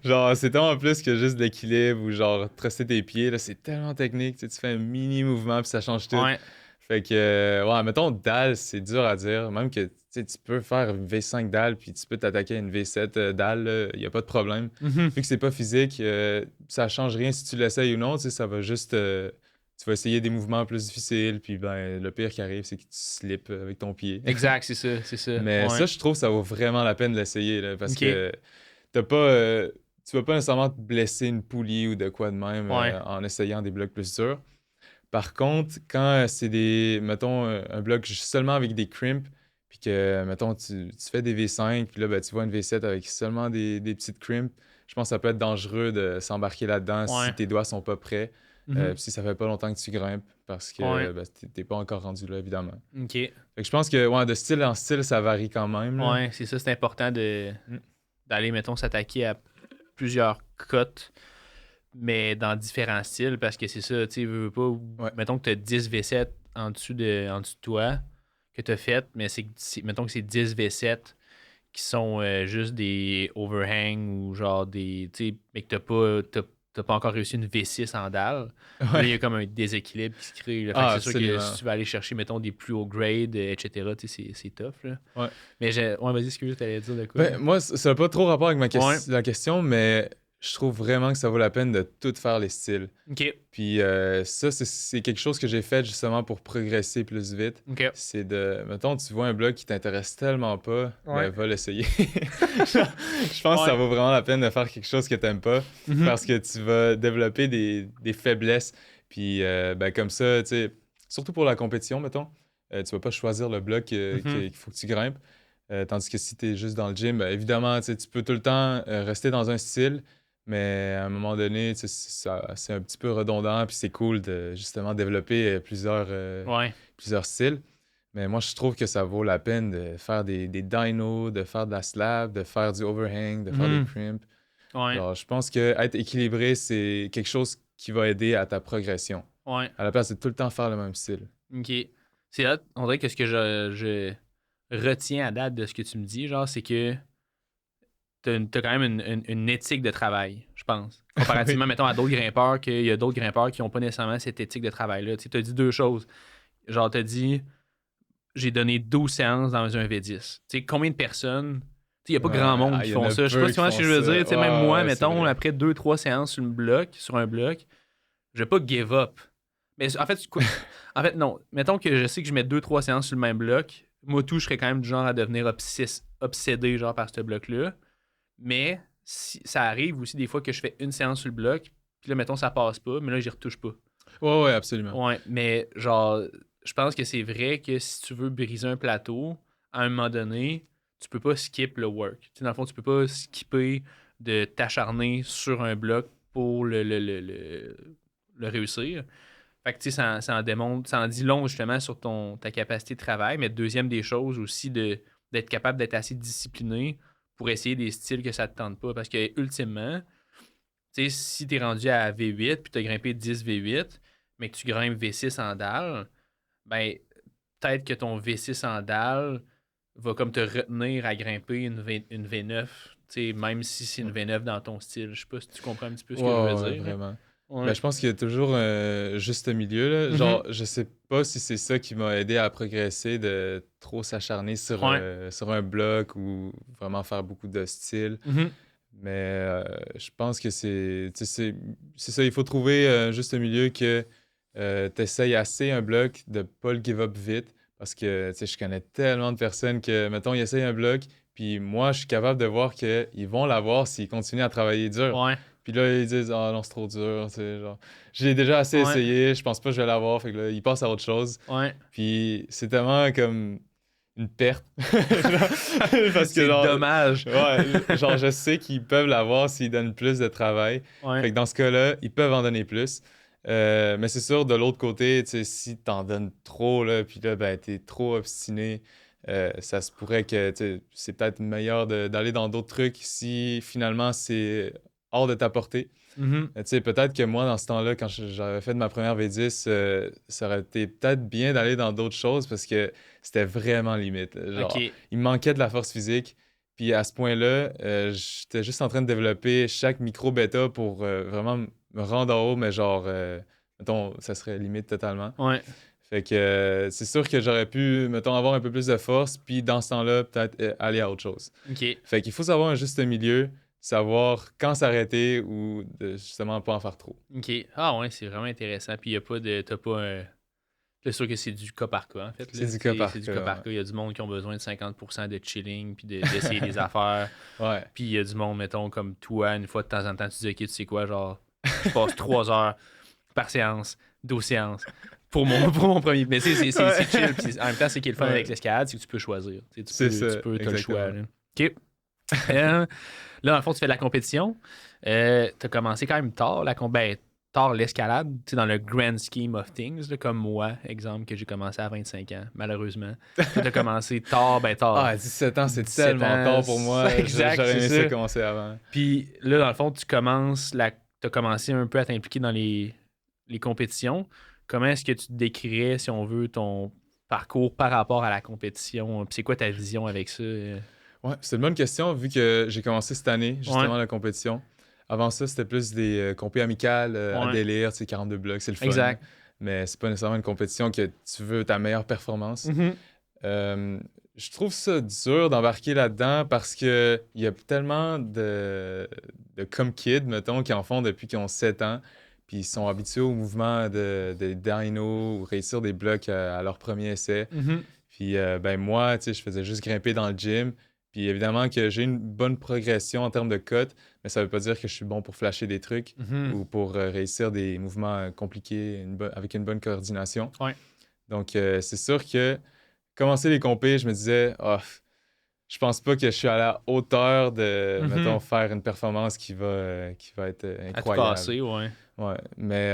Genre, c'est tellement plus que juste de l'équilibre ou genre tracer tes pieds. Là, c'est tellement technique. Tu sais, tu fais un mini mouvement puis ça change tout. Ouais. Fait que, ouais, mettons, dalle, c'est dur à dire. Même que, tu sais, tu peux faire une V5 dalle puis tu peux t'attaquer à une V7 dalle, il n'y a pas de problème. Mhm. Vu que c'est pas physique, ça change rien si tu l'essayes ou non. Tu sais, ça va juste. Tu vas essayer des mouvements plus difficiles, puis ben, le pire qui arrive, c'est que tu slips avec ton pied. Exact, c'est ça, c'est ça. Mais Ouais. ça, je trouve que ça vaut vraiment la peine de l'essayer, là, parce Ok. que t'as pas, tu vas pas nécessairement te blesser une poulie ou de quoi de même Ouais. en essayant des blocs plus durs. Par contre, quand c'est des, mettons, un bloc seulement avec des crimps, puis que, mettons, tu fais des V5, puis là, ben, tu vois une V7 avec seulement des petites crimps, je pense que ça peut être dangereux de s'embarquer là-dedans Ouais. si tes doigts sont pas prêts, Mhm. puis si ça fait pas longtemps que tu grimpes, parce que Ouais. ben, t'es pas encore rendu là, évidemment. OK. Fait que je pense que, ouais, de style en style, ça varie quand même. là. Ouais, c'est ça, c'est important d'aller, mettons, s'attaquer à plusieurs cotes, mais dans différents styles, parce que c'est ça, tu sais, veux pas, Ouais. mettons que tu as 10 V7 en dessous de toi que tu as fait, mais mettons que c'est 10 V7 qui sont juste des overhangs ou genre des, tu sais, mais que t'as pas encore réussi une V6 en dalle. Là, il y a comme un déséquilibre qui se crée. Là. Fait que c'est sûr que absolument. si tu vas aller chercher, mettons, des plus hauts grades, etc., tu sais, c'est tough. Là. Ouais. Mais ouais, vas-y, excuse-moi, t'allais dire de quoi? Ben, moi, ça n'a pas trop rapport avec Ouais. la question, mais je trouve vraiment que ça vaut la peine de tout faire les styles. OK. Puis ça, c'est quelque chose que j'ai fait justement pour progresser plus vite. OK. C'est de, mettons, tu vois un blog qui t'intéresse tellement pas, Ouais. ben va l'essayer. Je pense que ça vaut vraiment la peine de faire quelque chose que t'aimes pas Mhm. parce que tu vas développer des faiblesses. Puis ben, comme ça, tu sais, surtout pour la compétition, mettons, tu vas pas choisir le bloc qu'il faut que tu grimpes. Tandis que si tu es juste dans le gym, ben, évidemment, tu sais, tu peux tout le temps rester dans un style, mais à un moment donné, tu sais, c'est un petit peu redondant, puis c'est cool de justement développer Ouais. plusieurs styles. Mais moi, je trouve que ça vaut la peine de faire des dynos, de faire de la slab, de faire du overhang, de faire Mhm. des crimps. Ouais. Alors, je pense que être équilibré, c'est quelque chose qui va aider à ta progression. Ouais. À la place de tout le temps faire le même style. OK. C'est hot. On dirait que ce que je retiens à date de ce que tu me dis, genre, c'est que t'as quand même une éthique de travail, je pense. Comparativement, mettons, à d'autres grimpeurs, qu'il y a d'autres grimpeurs qui n'ont pas nécessairement cette éthique de travail-là. Tu as dit deux choses. Genre, t'as dit, j'ai donné 12 séances dans un V10. Tu sais, combien de personnes... Il n'y a pas grand monde qui il y en font a ça. Je sais peu pas si tu vois qui ce que je font veux ça. dire. Tu sais, Ouais, même moi, ouais, c'est mettons, vrai. après 2-3 séances sur un bloc, je vais pas give up. Mais en fait, en fait, non. Mettons que je sais que je mets 2-3 séances sur le même bloc. Moi, tout, je serais quand même du genre à devenir obsédé genre par ce bloc-là. Mais si, ça arrive aussi des fois que je fais une séance sur le bloc, puis là, mettons, ça passe pas, mais là, j'y retouche pas. Ouais, absolument. Ouais, mais genre, je pense que c'est vrai que si tu veux briser un plateau, à un moment donné, tu peux pas skip le work. Tu sais, dans le fond, tu peux pas skipper de t'acharner sur un bloc pour le réussir. Fait que, tu sais, ça en démontre, ça en dit long, justement, sur ta capacité de travail. Mais deuxième des choses aussi, d'être capable d'être assez discipliné pour essayer des styles que ça te tente pas. Parce que, ultimement, tu sais, si t'es rendu à V8 puis t'as grimpé 10 V8, mais que tu grimpes V6 en dalle, ben, peut-être que ton V6 en dalle va comme te retenir à grimper une V9, tu sais, même si c'est une V9 dans ton style. Je sais pas si tu comprends un petit peu ce que je Ouais, veux ouais, dire. vraiment. Ouais. Ben, je pense qu'il y a toujours un juste milieu, là. Genre, je sais pas si c'est ça qui m'a aidé à progresser, de trop s'acharner sur, sur un bloc ou vraiment faire beaucoup de styles. Mhm. Mais je pense que tu sais, c'est ça, il faut trouver un juste milieu que tu essayes assez un bloc, de pas le give up vite. Parce que, tu sais, je connais tellement de personnes que, mettons, ils essayent un bloc, puis moi, je suis capable de voir qu'ils vont l'avoir s'ils continuent à travailler dur. Ouais. Puis là, ils disent, ah non, c'est trop dur, tu sais, genre, j'ai déjà assez Ouais. essayé, je pense pas que je vais l'avoir, fait que là, ils passent à autre chose. Ouais. Puis c'est tellement comme une perte. Parce que, C'est genre, dommage. ouais, genre, je sais qu'ils peuvent l'avoir s'ils donnent plus de travail. Ouais. Fait que dans ce cas-là, ils peuvent en donner plus. Mais c'est sûr, de l'autre côté, tu sais, si t'en donnes trop, là, puis là, ben, t'es trop obstiné, ça se pourrait que, tu sais, c'est peut-être meilleur d'aller dans d'autres trucs si finalement c'est hors de ta portée. Mhm. Tu sais, peut-être que moi, dans ce temps-là, quand j'avais fait ma première V10, ça aurait été peut-être bien d'aller dans d'autres choses parce que c'était vraiment limite. Genre, OK. il me manquait de la force physique. Puis à ce point-là, j'étais juste en train de développer chaque micro-bêta pour vraiment me rendre en haut, mais genre, mettons, ça serait limite totalement. Ouais. Fait que c'est sûr que j'aurais pu, mettons, avoir un peu plus de force, puis dans ce temps-là, peut-être aller à autre chose. OK. Fait qu'il faut savoir un juste milieu, savoir quand s'arrêter ou de justement pas en faire trop. OK. Ah ouais, c'est vraiment intéressant. Puis il n'y a pas de. T'as pas un. C'est sûr que c'est du cas par cas, en fait. C'est du cas par C'est du cas, cas par ouais. cas. Il y a du monde qui ont besoin de 50% de chilling puis d'essayer des affaires. Ouais. Puis il y a du monde, mettons, comme toi, une fois de temps en temps, tu dis, OK, tu sais quoi, genre, je passe 3 heures par séance, 12 séances pour mon premier. Mais c'est chill. Puis en même temps, c'est qui est le fun Ouais. avec l'escalade, c'est que tu peux choisir. Tu sais, C'est ça, tu peux, t'as le choix. exactement. Là. OK. Là, dans le fond, tu fais de la compétition. Tu as commencé quand même tard, tard l'escalade, tu sais, dans le grand scheme of things, là, comme moi, exemple, que j'ai commencé à 25 ans, malheureusement. Tu as commencé tard, tard. Ah, 17 ans, c'est 17 tellement ans, tard pour moi. exact, J'aurais aimé c'est ça ça. commencer avant. Puis là, dans le fond, tu as commencé un peu à t'impliquer dans les compétitions. Comment est-ce que tu te décrirais, si on veut, ton parcours par rapport à la compétition? Puis c'est quoi ta vision avec ça? Ouais, c'est une bonne question vu que j'ai commencé cette année, justement, la compétition. Avant ça, c'était plus des compés amicales à Ouais. délire, tu sais, 42 blocs, c'est le fun. Exact. Mais c'est pas nécessairement une compétition que tu veux ta meilleure performance. Je trouve ça dur d'embarquer là-dedans parce que il y a tellement de comme kids, mettons, qui en font depuis qu'ils ont 7 ans, puis ils sont habitués au mouvement de dyno ou réussir des blocs à leur premier essai. Mhm. Puis ben moi, tu sais, je faisais juste grimper dans le gym. Puis évidemment que j'ai une bonne progression en termes de cote, mais ça veut pas dire que je suis bon pour flasher des trucs Mhm. ou pour réussir des mouvements compliqués avec une bonne coordination. Ouais. Donc c'est sûr que commencer les compés, je me disais, je pense pas que je suis à la hauteur de, Mhm. mettons, faire une performance qui va être À tout incroyable. casser, ouais. Ouais, mais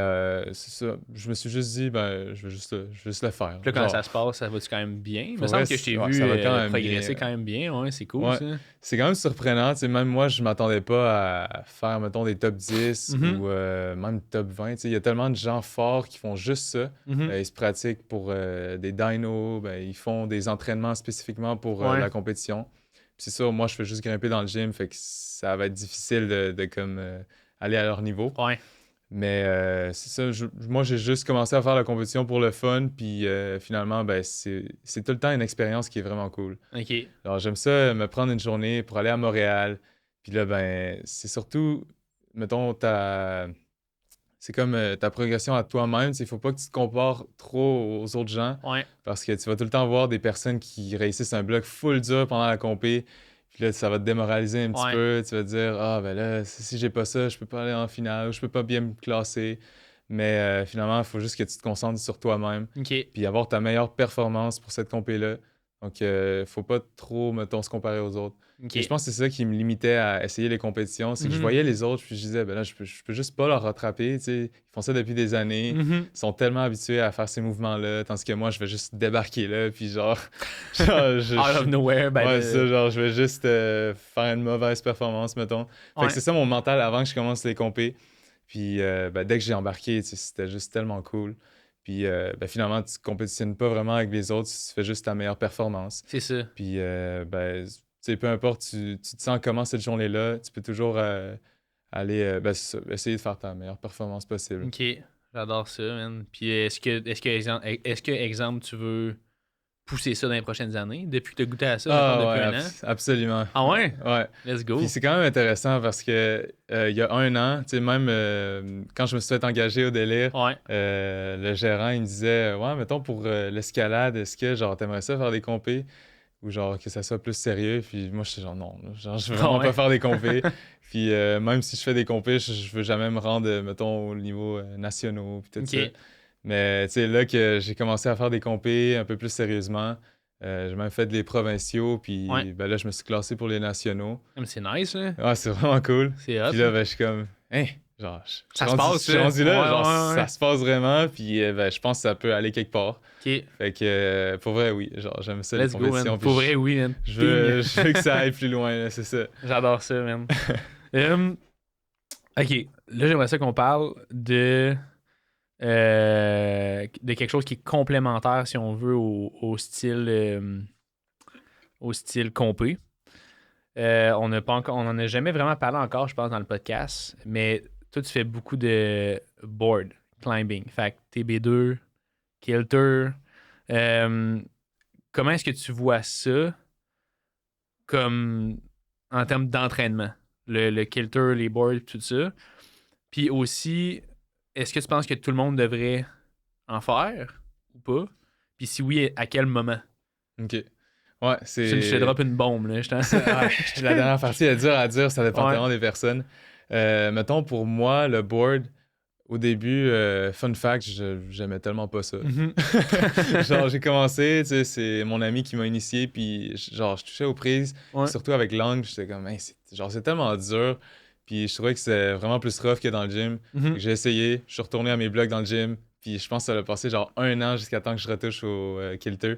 c'est ça. Je me suis juste dit, ben, je vais juste le faire. Puis là, quand Genre, ça se passe, ça va-tu quand même bien? Il me Pour semble vrai, que je t'ai ouais, vu ça va quand même progresser bien. quand même bien. Ouais, c'est cool, Ouais. ça. c'est quand même surprenant. Tu sais, même moi, je m'attendais pas à faire, mettons, des top 10 Mhm. ou même top 20. Tu sais, il y a tellement de gens forts qui font juste ça. Mhm. Ils se pratiquent pour des dynos, ben, ils font des entraînements spécifiquement pour Ouais. la compétition. Puis c'est sûr, moi, je fais juste grimper dans le gym, fait que ça va être difficile de comme, aller à leur niveau. Ouais. Mais c'est ça, moi j'ai juste commencé à faire la compétition pour le fun, puis finalement, ben, c'est tout le temps une expérience qui est vraiment cool. OK. Alors j'aime ça, me prendre une journée pour aller à Montréal, puis là, ben, c'est surtout, mettons, c'est comme ta progression à toi-même, il faut pas que tu te compares trop aux autres gens, Ouais. parce que tu vas tout le temps voir des personnes qui réussissent un bloc full dur pendant la compé, puis là, ça va te démoraliser un petit Ouais. peu. Tu vas te dire, ah, ben là, si j'ai pas ça, je peux pas aller en finale, ou je peux pas bien me classer. Mais finalement, il faut juste que tu te concentres sur toi-même, OK. puis avoir ta meilleure performance pour cette compé-là. Donc, faut pas trop, mettons, se comparer aux autres. Ok. Et je pense que c'est ça qui me limitait à essayer les compétitions. C'est que je Mhm. voyais les autres, puis je disais, ben là, je peux juste pas leur rattraper. Tu sais. Ils font ça depuis des années. Mhm. Ils sont tellement habitués à faire ces mouvements-là, tandis que moi, je vais juste débarquer là, puis genre, Out of nowhere, ben ouais, là, ça, genre, je vais juste faire une mauvaise performance, mettons. Fait ouais. que c'est ça mon mental avant que je commence les compés. Puis ben, dès que j'ai embarqué, tu sais, c'était juste tellement cool. Puis ben, finalement, tu compétitionnes pas vraiment avec les autres, tu fais juste ta meilleure performance. C'est ça. Puis ben, tu sais, peu importe, tu te sens comment cette journée-là, tu peux toujours aller ben, c'est ça, essayer de faire ta meilleure performance possible. Ok. J'adore ça, man. Puis est-ce que, exemple, tu veux pousser ça dans les prochaines années? Depuis que tu as goûté à ça, mettons, Ah ouais, depuis un an? absolument. Ah ouais? Ouais. Let's go. Puis c'est quand même intéressant parce que il y a un an, tu sais, même quand je me suis fait engager au délire, Ouais. le gérant, il me disait, ouais, mettons pour l'escalade, est-ce que genre t'aimerais ça faire des compés ou genre que ça soit plus sérieux? Puis moi, j'étais genre non, là, genre je veux vraiment Ouais. pas faire des compés. Puis même si je fais des compés, je veux jamais me rendre, mettons, au niveau nationaux puis tout Ok. ça. Mais tu sais, là que j'ai commencé à faire des compés un peu plus sérieusement, j'ai même fait des provinciaux, puis Ouais. ben là, je me suis classé pour les nationaux. Mais c'est nice, là. Ouais, c'est vraiment cool. C'est hot. Puis là, ben, je suis comme, hein, genre, Ça se passe, je suis là. rendu là, Ouais, genre, ouais, ouais. ça se passe vraiment, puis ben, je pense que ça peut aller quelque part. Ok. Fait que, pour vrai, oui, genre, j'aime ça, les Let's go, compétitions. man. Puis Pour vrai, oui, man. je veux, je veux que ça aille plus loin, là, c'est ça. J'adore ça, man. Ok. Là, j'aimerais ça qu'on parle de quelque chose qui est complémentaire, si on veut, au style compé. On n'en a jamais vraiment parlé encore, je pense, dans le podcast, mais toi, tu fais beaucoup de board climbing. Fait que TB2, Kilter. Comment est-ce que tu vois ça comme en termes d'entraînement? Le Kilter, les boards, tout ça. Puis aussi, est-ce que tu penses que tout le monde devrait en faire ou pas? Puis si oui, à quel moment? OK. Ouais, Je te drop une bombe, là. La dernière partie est dure à dire, ça dépend Ouais. tellement des personnes. Mettons, pour moi, le board, au début, fun fact, j'aimais tellement pas ça. Mhm. Genre, j'ai commencé, tu sais, c'est mon ami qui m'a initié, puis genre, je touchais aux prises, Ouais. surtout avec l'angle, j'étais comme, hey, c'est tellement dur, puis je trouvais que c'est vraiment plus rough que dans le gym. Mhm. Fait que j'ai essayé, je suis retourné à mes blocs dans le gym, puis je pense que ça a passé genre 1 an jusqu'à temps que je retouche au kilter.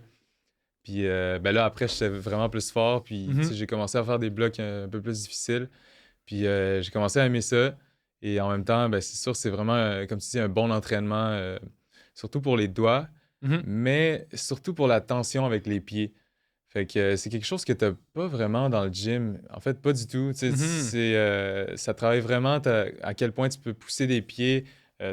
Puis ben là, après, j'étais vraiment plus fort, puis tu sais, j'ai commencé à faire des blocs un peu plus difficiles, puis j'ai commencé à aimer ça. Et en même temps, ben, c'est sûr, c'est vraiment, comme tu dis, un bon entraînement, surtout pour les doigts, Mhm. mais surtout pour la tension avec les pieds. Fait que c'est quelque chose que tu n'as pas vraiment dans le gym. En fait, pas du tout. Tu sais, ça travaille vraiment à quel point tu peux pousser des pieds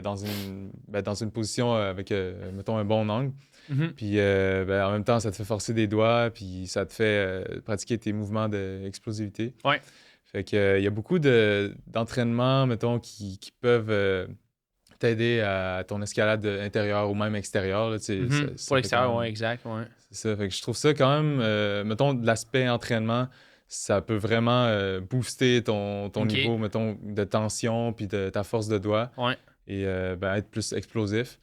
dans une position avec, mettons, un bon angle. Mhm. Puis ben, en même temps, ça te fait forcer des doigts, puis ça te fait pratiquer tes mouvements d'explosivité. Ouais. Fait que, il y a beaucoup d'entraînements, mettons, qui peuvent t'aider à ton escalade intérieure ou même extérieure. Là, tu sais, Mhm. ça Pour fait l'extérieur, quand ouais, même- exact, ouais. C'est ça. Fait que je trouve ça quand même, mettons, de l'aspect entraînement, ça peut vraiment booster ton Ok. niveau, mettons, de tension, puis de ta force de doigt, Ouais. et ben, être plus explosif.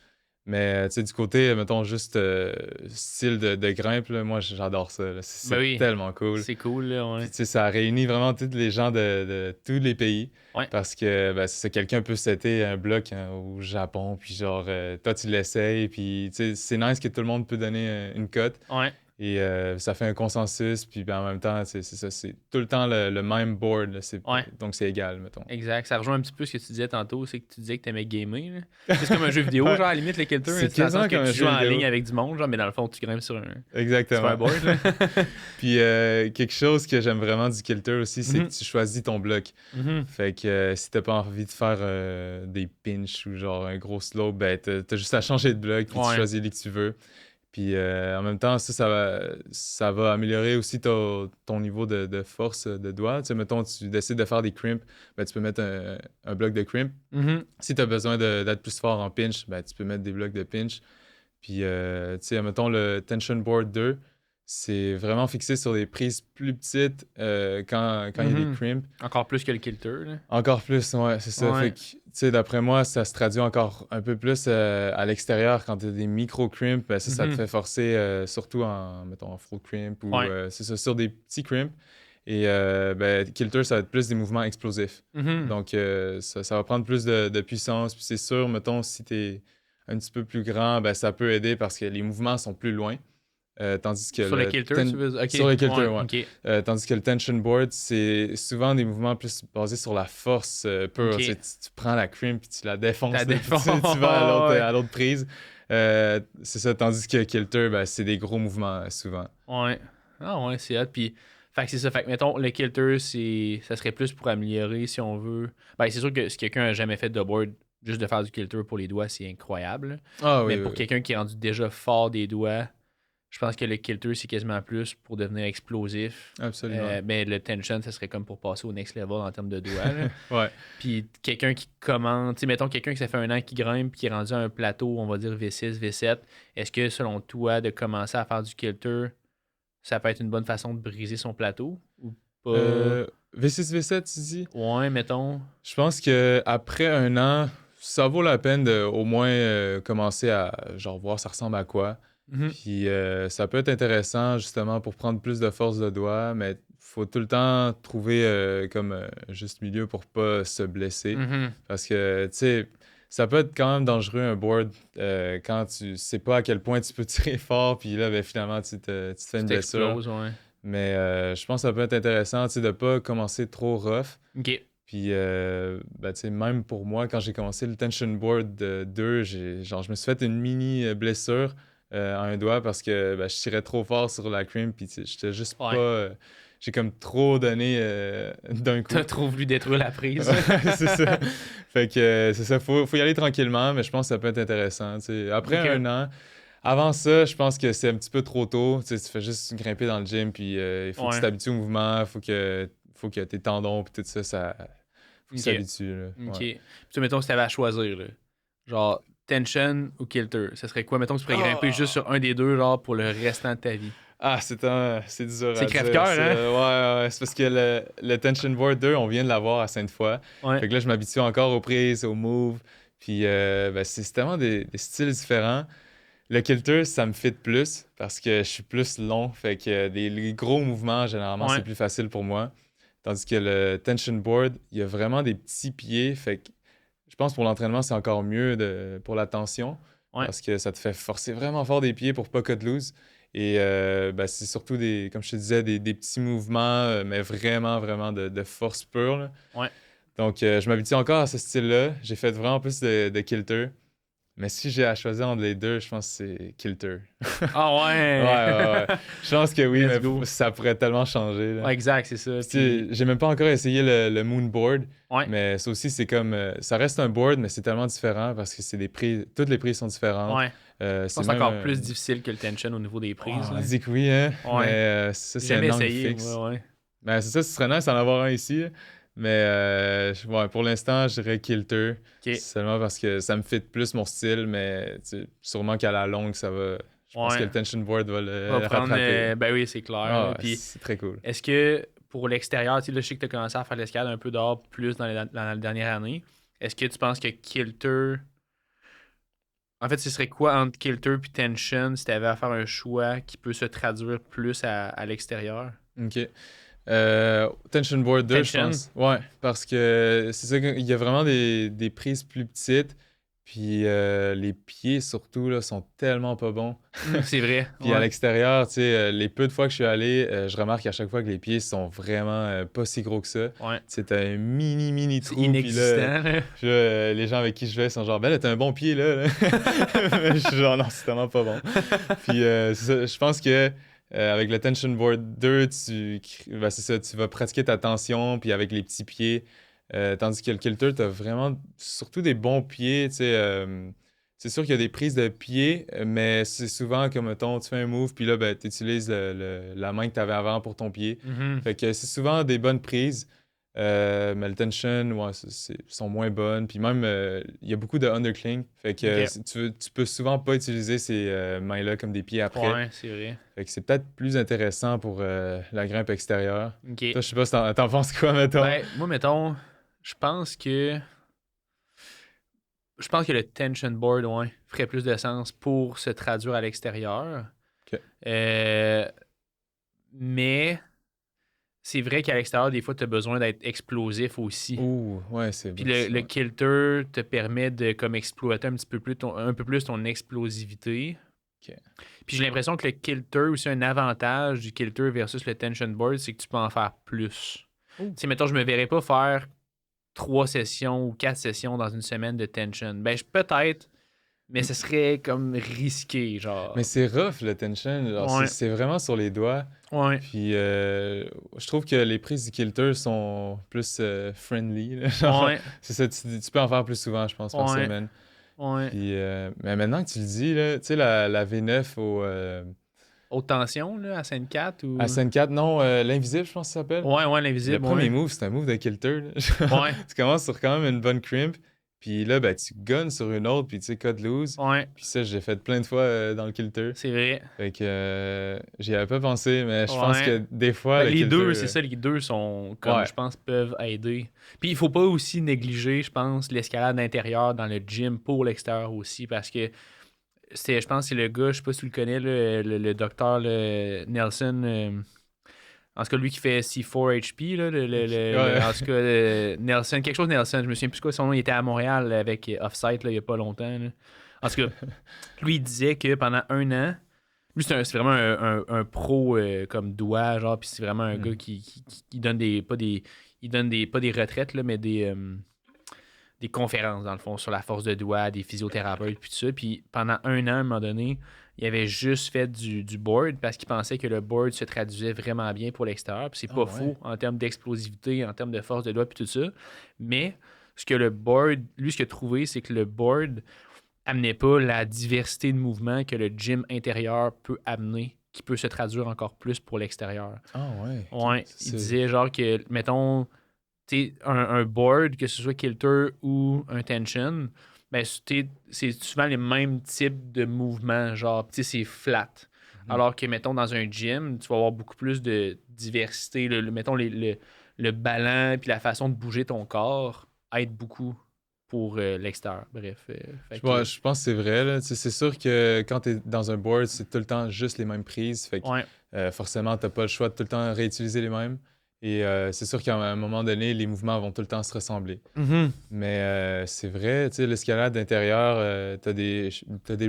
Mais tu sais, du côté, mettons, juste style de grimpe, là, moi, j'adore ça. Là. C'est Ben oui. tellement cool. C'est cool, là, ouais. Puis, tu sais, ça réunit vraiment tous les gens de tous les pays. Ouais. Parce que ben, c'est ça, quelqu'un peut setter un bloc au Japon, puis genre, toi, tu l'essayes, puis tu sais, c'est nice que tout le monde peut donner une cote. Ouais. Et ça fait un consensus, puis ben, en même temps, c'est ça, c'est tout le temps le même board. Là, Ouais. donc, c'est égal, mettons. Exact. Ça rejoint un petit peu ce que tu disais tantôt, c'est que tu disais que t'aimais gamer. Là. C'est comme un jeu vidéo, genre à la limite, le Kilter. C'est C'est dans le sens quasiment comme que un tu jeu joues en vidéo. ligne avec du monde, genre, mais dans le fond, tu grimpes sur un Exactement. board. Là. Puis quelque chose que j'aime vraiment du Kilter aussi, c'est Mhm. que tu choisis ton bloc. Mhm. Fait que si t'as pas envie de faire des pinches ou genre un gros slope, ben t'as juste à changer de bloc, puis Ouais. tu choisis les que tu veux. Puis en même temps, ça va améliorer aussi ton niveau de force de doigt. Tu sais, mettons, tu décides de faire des crimps, ben, tu peux mettre un bloc de crimp. Mhm. Si tu as besoin d'être plus fort en pinch, ben, tu peux mettre des blocs de pinch. Puis, tu sais, mettons le Tension Board 2, c'est vraiment fixé sur des prises plus petites quand il y a des crimps. Encore plus que le kilter. Là. Encore plus, ouais, c'est ça. Ouais. Fait que, tu sais, d'après moi, ça se traduit encore un peu plus à l'extérieur quand tu as des micro-crimps. Ben, ça te fait forcer, surtout mettons, en full crimp ou c'est ça, sur des petits crimps. Et ben, kilter, ça va être plus des mouvements explosifs. Donc, ça va prendre plus de puissance. Puis c'est sûr, mettons, si tu es un petit peu plus grand, ben, ça peut aider parce que les mouvements sont plus loin. Tandis que Sur le kilter, tu veux dire? Sur le kilter, ouais. OK. Tandis que le tension board, c'est souvent des mouvements plus basés sur la force pure. Ok. Tu prends la crimp puis tu la défonces. La là, puis défonces, tu vas ouais. à l'autre prise. C'est ça. Tandis que kilter, ben, c'est des gros mouvements souvent. Ouais. Ah ouais, c'est hot. Puis, fait que c'est ça. Fait que, mettons, le kilter, ça serait plus pour améliorer, si on veut. Ben, c'est sûr que si quelqu'un a jamais fait de board, juste de faire du kilter pour les doigts, c'est incroyable. Ah oui, Mais pour oui. quelqu'un qui est rendu déjà fort des doigts, je pense que le kilter, c'est quasiment plus pour devenir explosif. Absolument. Mais le tension, ça serait comme pour passer au next level en termes de doigts. là. Ouais. Puis quelqu'un qui commence, tu sais, mettons quelqu'un qui ça fait un an qui grimpe puis qui est rendu à un plateau, on va dire V6, V7, est-ce que selon toi, de commencer à faire du kilter, ça peut être une bonne façon de briser son plateau ou pas? V6, V7, tu dis? Ouais, mettons. Je pense que après un an, ça vaut la peine de au moins commencer à genre voir ça ressemble à quoi. Puis ça peut être intéressant justement pour prendre plus de force de doigt, mais faut tout le temps trouver comme juste milieu pour pas se blesser. Parce que, tu sais, ça peut être quand même dangereux un board quand tu sais pas à quel point tu peux tirer fort, puis là, ben, finalement, tu te fais une blessure. T'exploses, ouais. Mais je pense que ça peut être intéressant, tu sais, de pas commencer trop rough. OK. Puis, ben, tu sais, même pour moi, quand j'ai commencé le tension board 2, je me suis fait une mini blessure à un doigt parce que ben, je tirais trop fort sur la crimp. Puis, tu sais, j'étais juste Ouais. pas. J'ai comme trop donné d'un coup. T'as trop voulu détruire la prise. C'est ça. Fait que c'est ça. Faut y aller tranquillement, mais je pense que ça peut être intéressant. Tu sais. Après Ok. un an, avant ça, je pense que c'est un petit peu trop tôt. Tu sais, tu fais juste grimper dans le gym, puis il faut que Ouais. tu t'habitues au mouvement, il faut que tes tendons, puis tout ça, faut qu'ils Ok. s'habituent. là. OK. Ouais. Puis tu mettons, si t'avais à choisir, là, genre tension ou kilter, ça serait quoi? Mettons que tu pourrais grimper juste sur un des deux, genre, pour le restant de ta vie. Ah, c'est dur à C'est dire, crève-cœur, ça. hein? Ouais, c'est parce que le Tension Board 2, on vient de l'avoir à Sainte-Foy. Ouais. Fait que là, je m'habitue encore aux prises, aux moves. Puis, ben, c'est tellement des styles différents. Le kilter, ça me fit plus parce que je suis plus long. Fait que les gros mouvements, généralement, Ouais. c'est plus facile pour moi. Tandis que le tension board, il y a vraiment des petits pieds. Fait que je pense pour l'entraînement, c'est encore mieux pour la tension. Ouais. Parce que ça te fait forcer vraiment fort des pieds pour pas cut loose. Et ben, c'est surtout comme je te disais, des petits mouvements, mais vraiment, vraiment de force pure. là. Ouais. Donc, je m'habitue encore à ce style-là. J'ai fait vraiment plus de kilter. Mais si j'ai à choisir entre les deux, je pense que c'est kilter. Ah ouais! Ouais. Je pense que oui, Let's mais go. ça pourrait tellement changer. là. Ouais, exact, c'est ça. Tu sais, j'ai même pas encore essayé le moon board, Ouais. mais ça aussi, c'est comme... ça reste un board, mais c'est tellement différent parce que c'est des prises... Toutes les prises sont différentes. Ouais. Je C'est pense que c'est même encore plus difficile que le tension au niveau des prises. on là. dit que oui, hein? Ouais. Mais ça, c'est Jamais un angle essayé. fixe. Ouais. Ben, c'est ça, ce serait nice d'en avoir un ici. Mais ouais, pour l'instant, je dirais kilter. Ok. Seulement parce que ça me fit plus mon style, mais tu sais, sûrement qu'à la longue, ça va... Je pense Ouais. que le tension board va le On va prendre, rattraper. ben oui, c'est clair. Ah, ouais, Puis c'est très cool. est-ce que pour l'extérieur, tu sais, là, je sais que tu as commencé à faire de l'escalade un peu dehors plus dans la dernière année. Est-ce que tu penses que kilter. En fait, ce serait quoi entre kilter et tension si tu avais à faire un choix qui peut se traduire plus à l'extérieur? OK. Tension board 2, je Tension? pense. Ouais, parce que c'est ça, il y a vraiment des prises plus petites. Puis les pieds, surtout, là, sont tellement pas bons. C'est vrai. Puis ouais. à l'extérieur, tu sais, les peu de fois que je suis allé, je remarque à chaque fois que les pieds sont vraiment pas si gros que ça. Ouais. Tu sais, t'as un mini C'est trou. Puis là, inexistant. là. les gens avec qui je vais sont genre, ben là, t'as un bon pied, là. Mais je suis genre, non, c'est tellement pas bon. Puis c'est ça, je pense que avec le Tension Board 2, ben, c'est ça, tu vas pratiquer ta tension, puis avec les petits pieds. Tandis que le kilter, t'as vraiment surtout des bons pieds, tu sais. C'est sûr qu'il y a des prises de pieds, mais c'est souvent comme, mettons, tu fais un move, puis là, ben, tu utilises la main que tu avais avant pour ton pied. Mhm. Fait que c'est souvent des bonnes prises. Mais le tension, ouais, sont moins bonnes. Puis même, il y a beaucoup de undercling. Fait que Ok. tu peux souvent pas utiliser ces mains-là comme des pieds après. Ouais, c'est vrai. Fait que c'est peut-être plus intéressant pour la grimpe extérieure. Ok. Toi, je sais pas si t'en penses quoi, mettons. Ben, moi, mettons, je pense que. Je pense que le tension board, ouais, ferait plus de sens pour se traduire à l'extérieur. Ok. Mais c'est vrai qu'à l'extérieur, des fois, tu as besoin d'être explosif aussi. Ouh, ouais, c'est Puis bon. le kilter te permet de comme exploiter un petit peu plus un peu plus ton explosivité. Ok. Puis j'ai l'impression que le kilter, aussi un avantage du kilter versus le tension board, c'est que tu peux en faire plus. Tu sais, mettons, je me verrais pas faire 3 sessions ou 4 sessions dans une semaine de tension. Ben, peut-être, mais ce serait comme risqué, genre. Mais c'est rough, le tension. Genre, Ouais. c'est vraiment sur les doigts. Ouais. Puis je trouve que les prises du kilter sont plus friendly. Là. Genre, Ouais. c'est ça, tu peux en faire plus souvent, je pense, par Ouais. semaine. Ouais. Puis, mais maintenant que tu le dis, là, tu sais, la V9 Haute tension, là, à Sainte-Cat ou. à SN4, non, l'invisible, je pense que ça s'appelle. Ouais, ouais, Le l'invisible. premier Ouais. move, c'est un move de kilter. Là. Ouais. Tu commences sur quand même une bonne crimp. Puis là, ben, tu gunnes sur une autre, puis tu sais, cut loose. Ouais. Puis ça, j'ai fait plein de fois dans le kilter. C'est vrai. Fait que j'y avais pas pensé, mais je pense Ouais. que des fois, Ben, le les kilter, deux, c'est ça, les deux sont comme Ouais. je pense peuvent aider. Puis il faut pas aussi négliger, je pense, l'escalade intérieure dans le gym pour l'extérieur aussi parce que je pense que c'est le gars, je sais pas si tu le connais, là, le docteur Nelson. En tout cas, lui qui fait C4HP, là, Ouais. en tout cas, Nelson, quelque chose Nelson, je me souviens plus quoi son nom, il était à Montréal avec Offsite là, il y a pas longtemps. Là. En tout cas, lui, il disait que pendant 1 an, lui, c'est vraiment un pro comme doigt, genre, puis c'est vraiment un gars qui donne pas des retraites, là, mais des conférences, dans le fond, sur la force de doigt, des physiothérapeutes, puis tout ça. Puis pendant 1 an, à un moment donné, il avait juste fait du board parce qu'il pensait que le board se traduisait vraiment bien pour l'extérieur. Puis c'est pas ouais. faux en termes d'explosivité, en termes de force de doigt, puis tout ça. Mais ce que le board, lui, ce qu'il a trouvé, c'est que le board amenait pas la diversité de mouvements que le gym intérieur peut amener, qui peut se traduire encore plus pour l'extérieur. Ah ouais. Ouais, il C'est- disait genre que, mettons, un board, que ce soit kilter ou un tension, ben, c'est souvent les mêmes types de mouvements, genre, c'est flat. Alors que, mettons, dans un gym, tu vas avoir beaucoup plus de diversité. Mettons, le ballon puis la façon de bouger ton corps aide beaucoup pour l'extérieur. Bref. Fait que- Ouais, je pense que c'est vrai. Là. Tu sais, c'est sûr que quand tu es dans un board, c'est tout le temps juste les mêmes prises. Fait que ouais. forcément, tu n'as pas le choix de tout le temps réutiliser les mêmes. Et c'est sûr qu'à un moment donné, les mouvements vont tout le temps se ressembler. Mais c'est vrai, tu sais, l'escalade intérieure, t'as des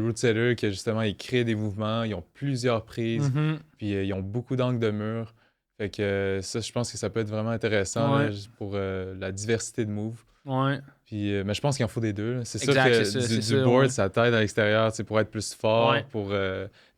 root setters qui, justement, ils créent des mouvements, ils ont plusieurs prises, puis ils ont beaucoup d'angles de mur. Fait que ça, je pense que ça peut être vraiment intéressant là, Ouais. juste pour la diversité de moves. Ouais. Puis, mais je pense qu'il en faut des deux. Là. C'est sûr Exact, que c'est ça, du c'est ça, board, ouais. ça t'aide à l'extérieur, tu sais, pour être plus fort, Ouais. pour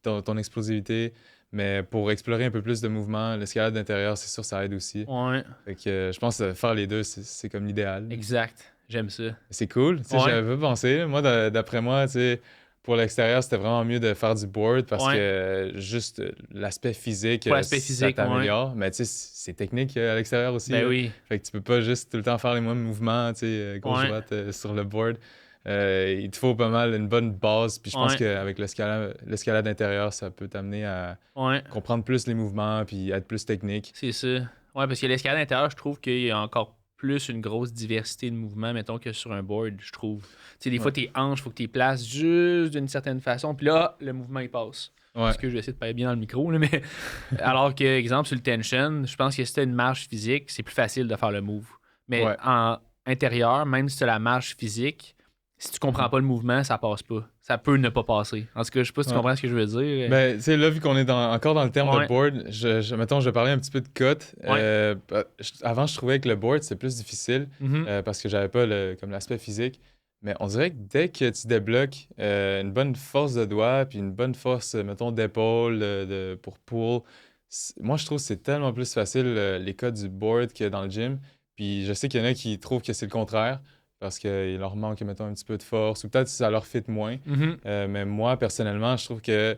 ton explosivité. Mais pour explorer un peu plus de mouvements, l'escalade d'intérieur, c'est sûr, ça aide aussi. Ouais. Fait que je pense que faire les deux, c'est comme l'idéal. Exact. J'aime ça. C'est cool. Tu sais, Ouais. j'avais pas pensé. Moi, d'après moi, tu sais, pour l'extérieur, c'était vraiment mieux de faire du board parce Ouais. que juste l'aspect physique, Pour l'aspect ça physique, t'améliore. Mais tu sais, c'est technique à l'extérieur aussi. Ben là. oui. Fait que tu peux pas juste tout le temps faire les mêmes mouvements, tu sais, Ouais. gauche-droite sur le board. Il te faut pas mal une bonne base. Puis je pense Ouais. qu'avec l'escalade intérieure, ça peut t'amener à Ouais. comprendre plus les mouvements puis être plus technique. C'est ça. Ouais, parce que l'escalade intérieure, je trouve qu'il y a encore plus une grosse diversité de mouvements, mettons, que sur un board, je trouve. Tu sais, des fois, tes hanches, il faut que tu les places juste d'une certaine façon, puis là, le mouvement, il passe. Ouais. Parce que je vais essayer de parler bien dans le micro, là, mais alors que, exemple, sur le tension, je pense que si tu as une marche physique, c'est plus facile de faire le move. Mais Ouais. en intérieur, même si tu as la marche physique, si tu comprends pas le mouvement, ça passe pas. Ça peut ne pas passer. En tout cas, je sais pas si tu Ouais. comprends ce que je veux dire. Ben, tu sais, là, vu qu'on est encore dans le terme Ouais. de board, mettons, je vais parler un petit peu de cut. Ouais. Avant, je trouvais que le board, c'était plus difficile Mhm. parce que j'avais pas comme l'aspect physique. Mais on dirait que dès que tu débloques une bonne force de doigt puis une bonne force, mettons, d'épaule pour pull, moi, je trouve que c'est tellement plus facile les cuts du board que dans le gym. Puis je sais qu'il y en a qui trouvent que c'est le contraire parce qu'il leur manque, mettons, un petit peu de force ou peut-être que ça leur fit moins. Mhm. Mais moi, personnellement, je trouve que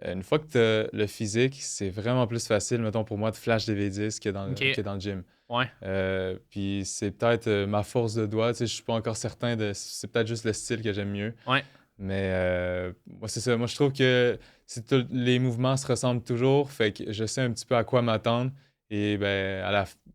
une fois que tu as le physique, c'est vraiment plus facile, mettons, pour moi, de flash des V10 Ok. que dans le gym. Ouais. Puis c'est peut-être ma force de doigt. Tu sais, je suis pas encore certain de. C'est peut-être juste le style que j'aime mieux. Ouais. Mais moi, c'est ça. Moi, je trouve que les mouvements se ressemblent toujours. Fait que je sais un petit peu à quoi m'attendre. Et ben,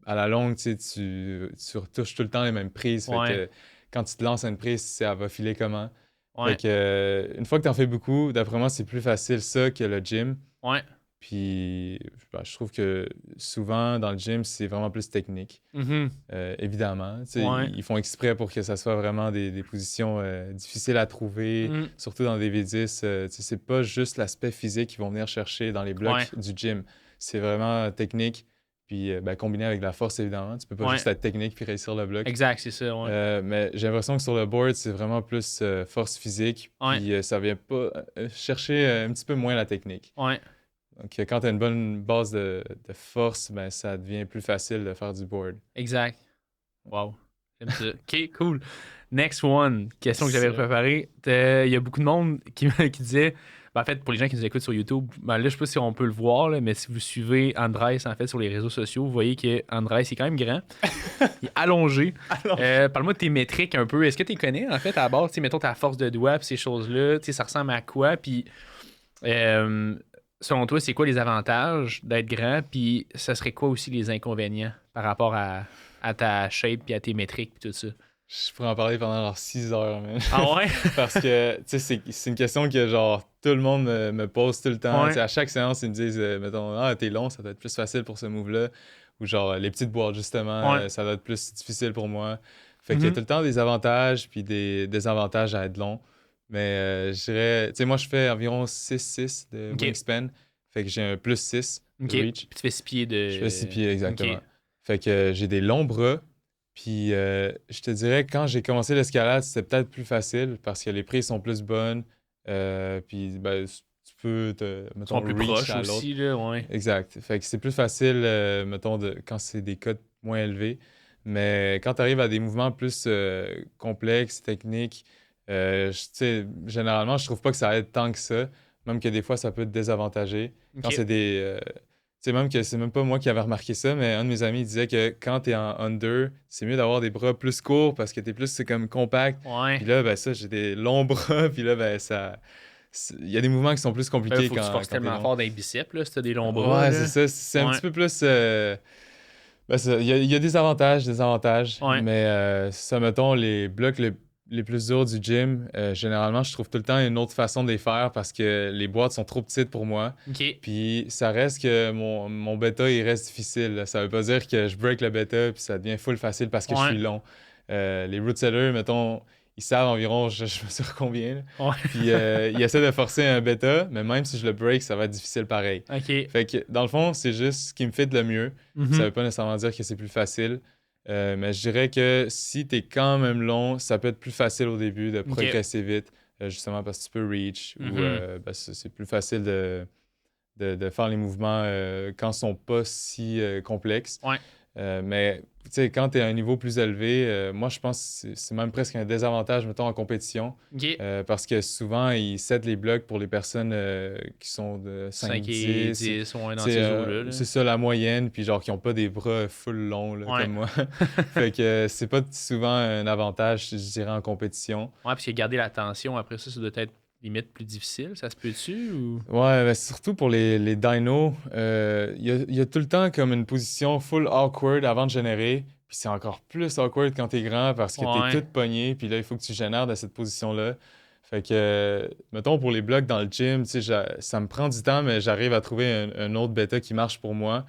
à la longue, tu sais, tu retouches tout le temps les mêmes prises. Fait Ouais. que quand tu te lances à une prise, tu sais, elle va filer comment. Ouais. Fait que une fois que tu en fais beaucoup, d'après moi, c'est plus facile ça que le gym. Ouais. Puis ben, je trouve que souvent dans le gym, c'est vraiment plus technique. Mhm. Évidemment. Tu sais, Ouais. ils font exprès pour que ça soit vraiment des positions difficiles à trouver, Mhm. surtout dans des V10. Tu sais, c'est pas juste l'aspect physique qu'ils vont venir chercher dans les blocs Ouais. du gym. C'est vraiment technique, puis ben, combiné avec la force, évidemment. Tu peux pas Ouais. juste être technique puis réussir le bloc. Exact, c'est ça. Ouais. Mais j'ai l'impression que sur le board, c'est vraiment plus force physique, Ouais. puis ça vient pas chercher un petit peu moins la technique. Ouais. Donc, quand tu as une bonne base de force, ben, ça devient plus facile de faire du board. Exact. Wow. J'aime ça. OK, cool. Next one. Question que j'avais Ça. préparée. Il y a beaucoup de monde qui disait... Ben, en fait, pour les gens qui nous écoutent sur YouTube, ben là, je sais pas si on peut le voir, là, mais si vous suivez Andrés, en fait, sur les réseaux sociaux, vous voyez que Andrés est quand même grand. Il est allongé. Parle-moi de tes métriques un peu. Est-ce que tu les connais, en fait, à la base? Tu sais, mettons ta force de doigt puis ces choses-là. Tu sais, ça ressemble à quoi? Puis... selon toi, c'est quoi les avantages d'être grand? Puis ça serait quoi aussi les inconvénients par rapport à ta shape puis à tes métriques puis tout ça? Je pourrais en parler pendant genre 6 heures, man. Ah ouais? Parce que, tu sais, c'est une question que, genre, tout le monde me pose tout le temps. Ouais. Tu sais, à chaque séance, ils me disent, mettons, ah, t'es long, ça doit être plus facile pour ce move-là. Ou genre, les petites boîtes, justement, Ouais. ça doit être plus difficile pour moi. Fait qu'il y a Mhm. tout le temps des avantages puis des désavantages à être long. Mais je dirais, tu sais, moi, je fais environ 6'6 de Ok. wingspan. Fait que j'ai un plus 6 OK. de reach. Puis tu fais 6 pieds de... Je fais 6 pieds, exactement. OK. Fait que j'ai des longs bras. Puis je te dirais, quand j'ai commencé l'escalade, c'était peut-être plus facile parce que les prises sont plus bonnes. Puis ben, tu peux Ils mettons, sont plus reach proches à l'autre. aussi, là, ouais. Exact. Fait que c'est plus facile, mettons, quand c'est des cotes moins élevés. Mais quand tu arrives à des mouvements plus complexes, techniques, tu sais, généralement, je trouve pas que ça aide tant que ça. Même que des fois, ça peut te désavantager. Quand OK. c'est des. Tu sais, même que c'est même pas moi qui avais remarqué ça, mais un de mes amis il disait que quand t'es en under, c'est mieux d'avoir des bras plus courts parce que t'es plus, c'est comme compact. Ouais. Puis là, ben ça, j'ai des longs bras, puis là, ben ça. Il y a des mouvements qui sont plus compliqués Faut que tu forces quand t'es tellement long. fort dans les biceps, là, si t'as des longs bras. Ouais, là. c'est ça. C'est un Ouais. petit peu plus. Ben, il y a des avantages, des avantages. Ouais. Mais ça, mettons, les blocs les plus durs du gym, généralement, je trouve tout le temps une autre façon de les faire parce que les boîtes sont trop petites pour moi. OK. Puis ça reste que mon bêta, il reste difficile, là. Ça veut pas dire que je break le bêta puis ça devient full facile parce que je Ouais. suis long. Les root sellers, mettons, ils savent environ, je me souviens combien. Là. Ouais. Puis ils essaient de forcer un bêta, mais même si je le break, ça va être difficile pareil. OK. Fait que dans le fond, c'est juste ce qui me fait le mieux. Mhm. Ça veut pas nécessairement dire que c'est plus facile. Mais je dirais que si t'es quand même long, ça peut être plus facile au début de progresser vite, justement parce que tu peux reach ou Mhm. ben, c'est plus facile de faire les mouvements quand ils sont pas si complexes. Ouais. Mais tu sais, quand tu es à un niveau plus élevé, moi je pense que c'est même presque un désavantage, mettons, en compétition. OK. Parce que souvent, ils settent les blocs pour les personnes qui sont de 5 et 5-10. 10, ouais, dans C'est, ces eaux-là. là. c'est ça la moyenne, puis genre qui n'ont pas des bras full longs là, Ouais. comme moi. Fait que c'est pas souvent un avantage, je dirais, en compétition. Ouais, parce que garder la tension après ça doit être limite plus difficile. Ça se peut-tu ou... Ouais, ben, surtout pour les dinos, il y a tout le temps comme une position full awkward avant de générer, puis c'est encore plus awkward quand t'es grand parce que Ouais. t'es tout pogné, puis là, il faut que tu génères de cette position-là. Fait que, mettons, pour les blocs dans le gym, tu sais, ça me prend du temps, mais j'arrive à trouver un autre bêta qui marche pour moi.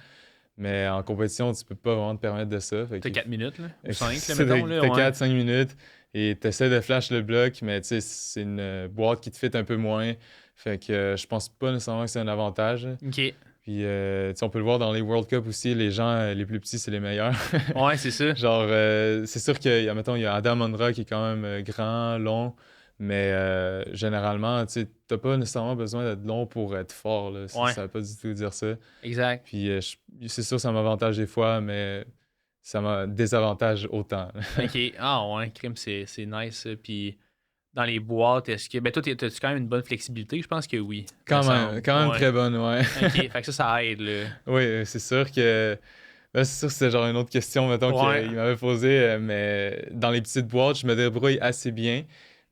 Mais en compétition, tu peux pas vraiment te permettre de ça. Fait T'as que- 4 minutes, là? Ou 5, là, C'est mettons, là? T'as Ouais. 4-5 minutes et t'essaies de flash le bloc, mais tu sais, c'est une boîte qui te fit un peu moins. Fait que je pense pas nécessairement que c'est un avantage. OK. Puis, tu sais, on peut le voir dans les World Cup aussi, les gens les plus petits, c'est les meilleurs. Ouais, c'est ça. Genre, c'est sûr qu'il y a, mettons, il y a Adam Ondra qui est quand même grand, long, mais généralement, tu sais, t'as pas nécessairement besoin d'être long pour être fort, là. Ouais. Ça veut pas du tout dire ça. Exact. Puis, c'est sûr, ça m'avantage des fois, mais ça m'a désavantage autant. OK. Ah ouais, crime, c'est nice, ça. Puis dans les boîtes, est-ce que. Ben, toi, t'as-tu quand même une bonne flexibilité? Je pense que oui. Quand Ça même, semble. quand même Ouais. très bonne, ouais. OK, fait que ça aide, là. Oui, c'est sûr que. Là, c'est sûr que c'était genre une autre question, mettons, Ouais. qu'il m'avait posée, mais dans les petites boîtes, je me débrouille assez bien.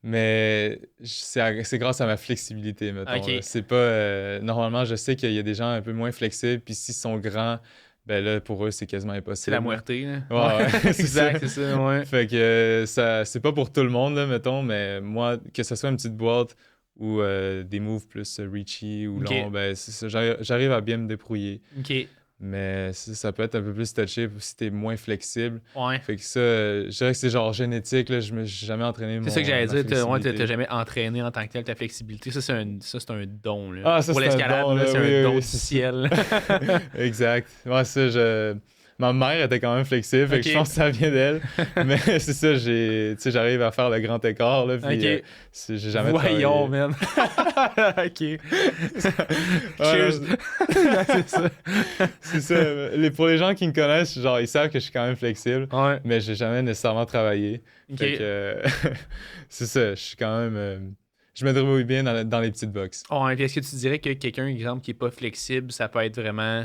Mais c'est grâce à ma flexibilité, mettons. OK. Là. C'est pas. Normalement, je sais qu'il y a des gens un peu moins flexibles, puis s'ils sont grands, ben là, pour eux, c'est quasiment impossible. C'est la là. muerte, là. Ouais, ouais, c'est exact, ça. c'est ça, ouais. Fait que ça, c'est pas pour tout le monde, là, mettons, mais moi, que ce soit une petite boîte ou des moves plus reachy ou Ok. long, ben c'est ça, j'arrive à bien me débrouiller. OK. Mais ça peut être un peu plus touché si t'es moins flexible. Ouais. Fait que ça, je dirais que c'est genre génétique, là, je me suis jamais entraîné C'est ça que j'allais ma dire. T'as flexibilité. jamais entraîné en tant que tel ta flexibilité. Ça, c'est un don. Là. Ah, ça, Pour c'est un l'escalade, don, là, là, c'est oui, un oui, don oui, du c'est ça. ciel. Exact. Ouais, ma mère était quand même flexible, fait que Ok. je pense que ça vient d'elle. Mais c'est ça, tu sais, j'arrive à faire le grand écart, là, puis Ok. j'ai jamais Voyons, travaillé. man. OK. Ouais, Cheers. non, c'est ça. c'est ça. Pour les gens qui me connaissent, genre, ils savent que je suis quand même flexible, Ouais. mais j'ai jamais nécessairement travaillé. OK. Fait que, c'est ça, je suis quand même... je me débrouille bien dans les petites boxes. Ouais, puis est-ce que tu dirais que quelqu'un, exemple, qui est pas flexible, ça peut être vraiment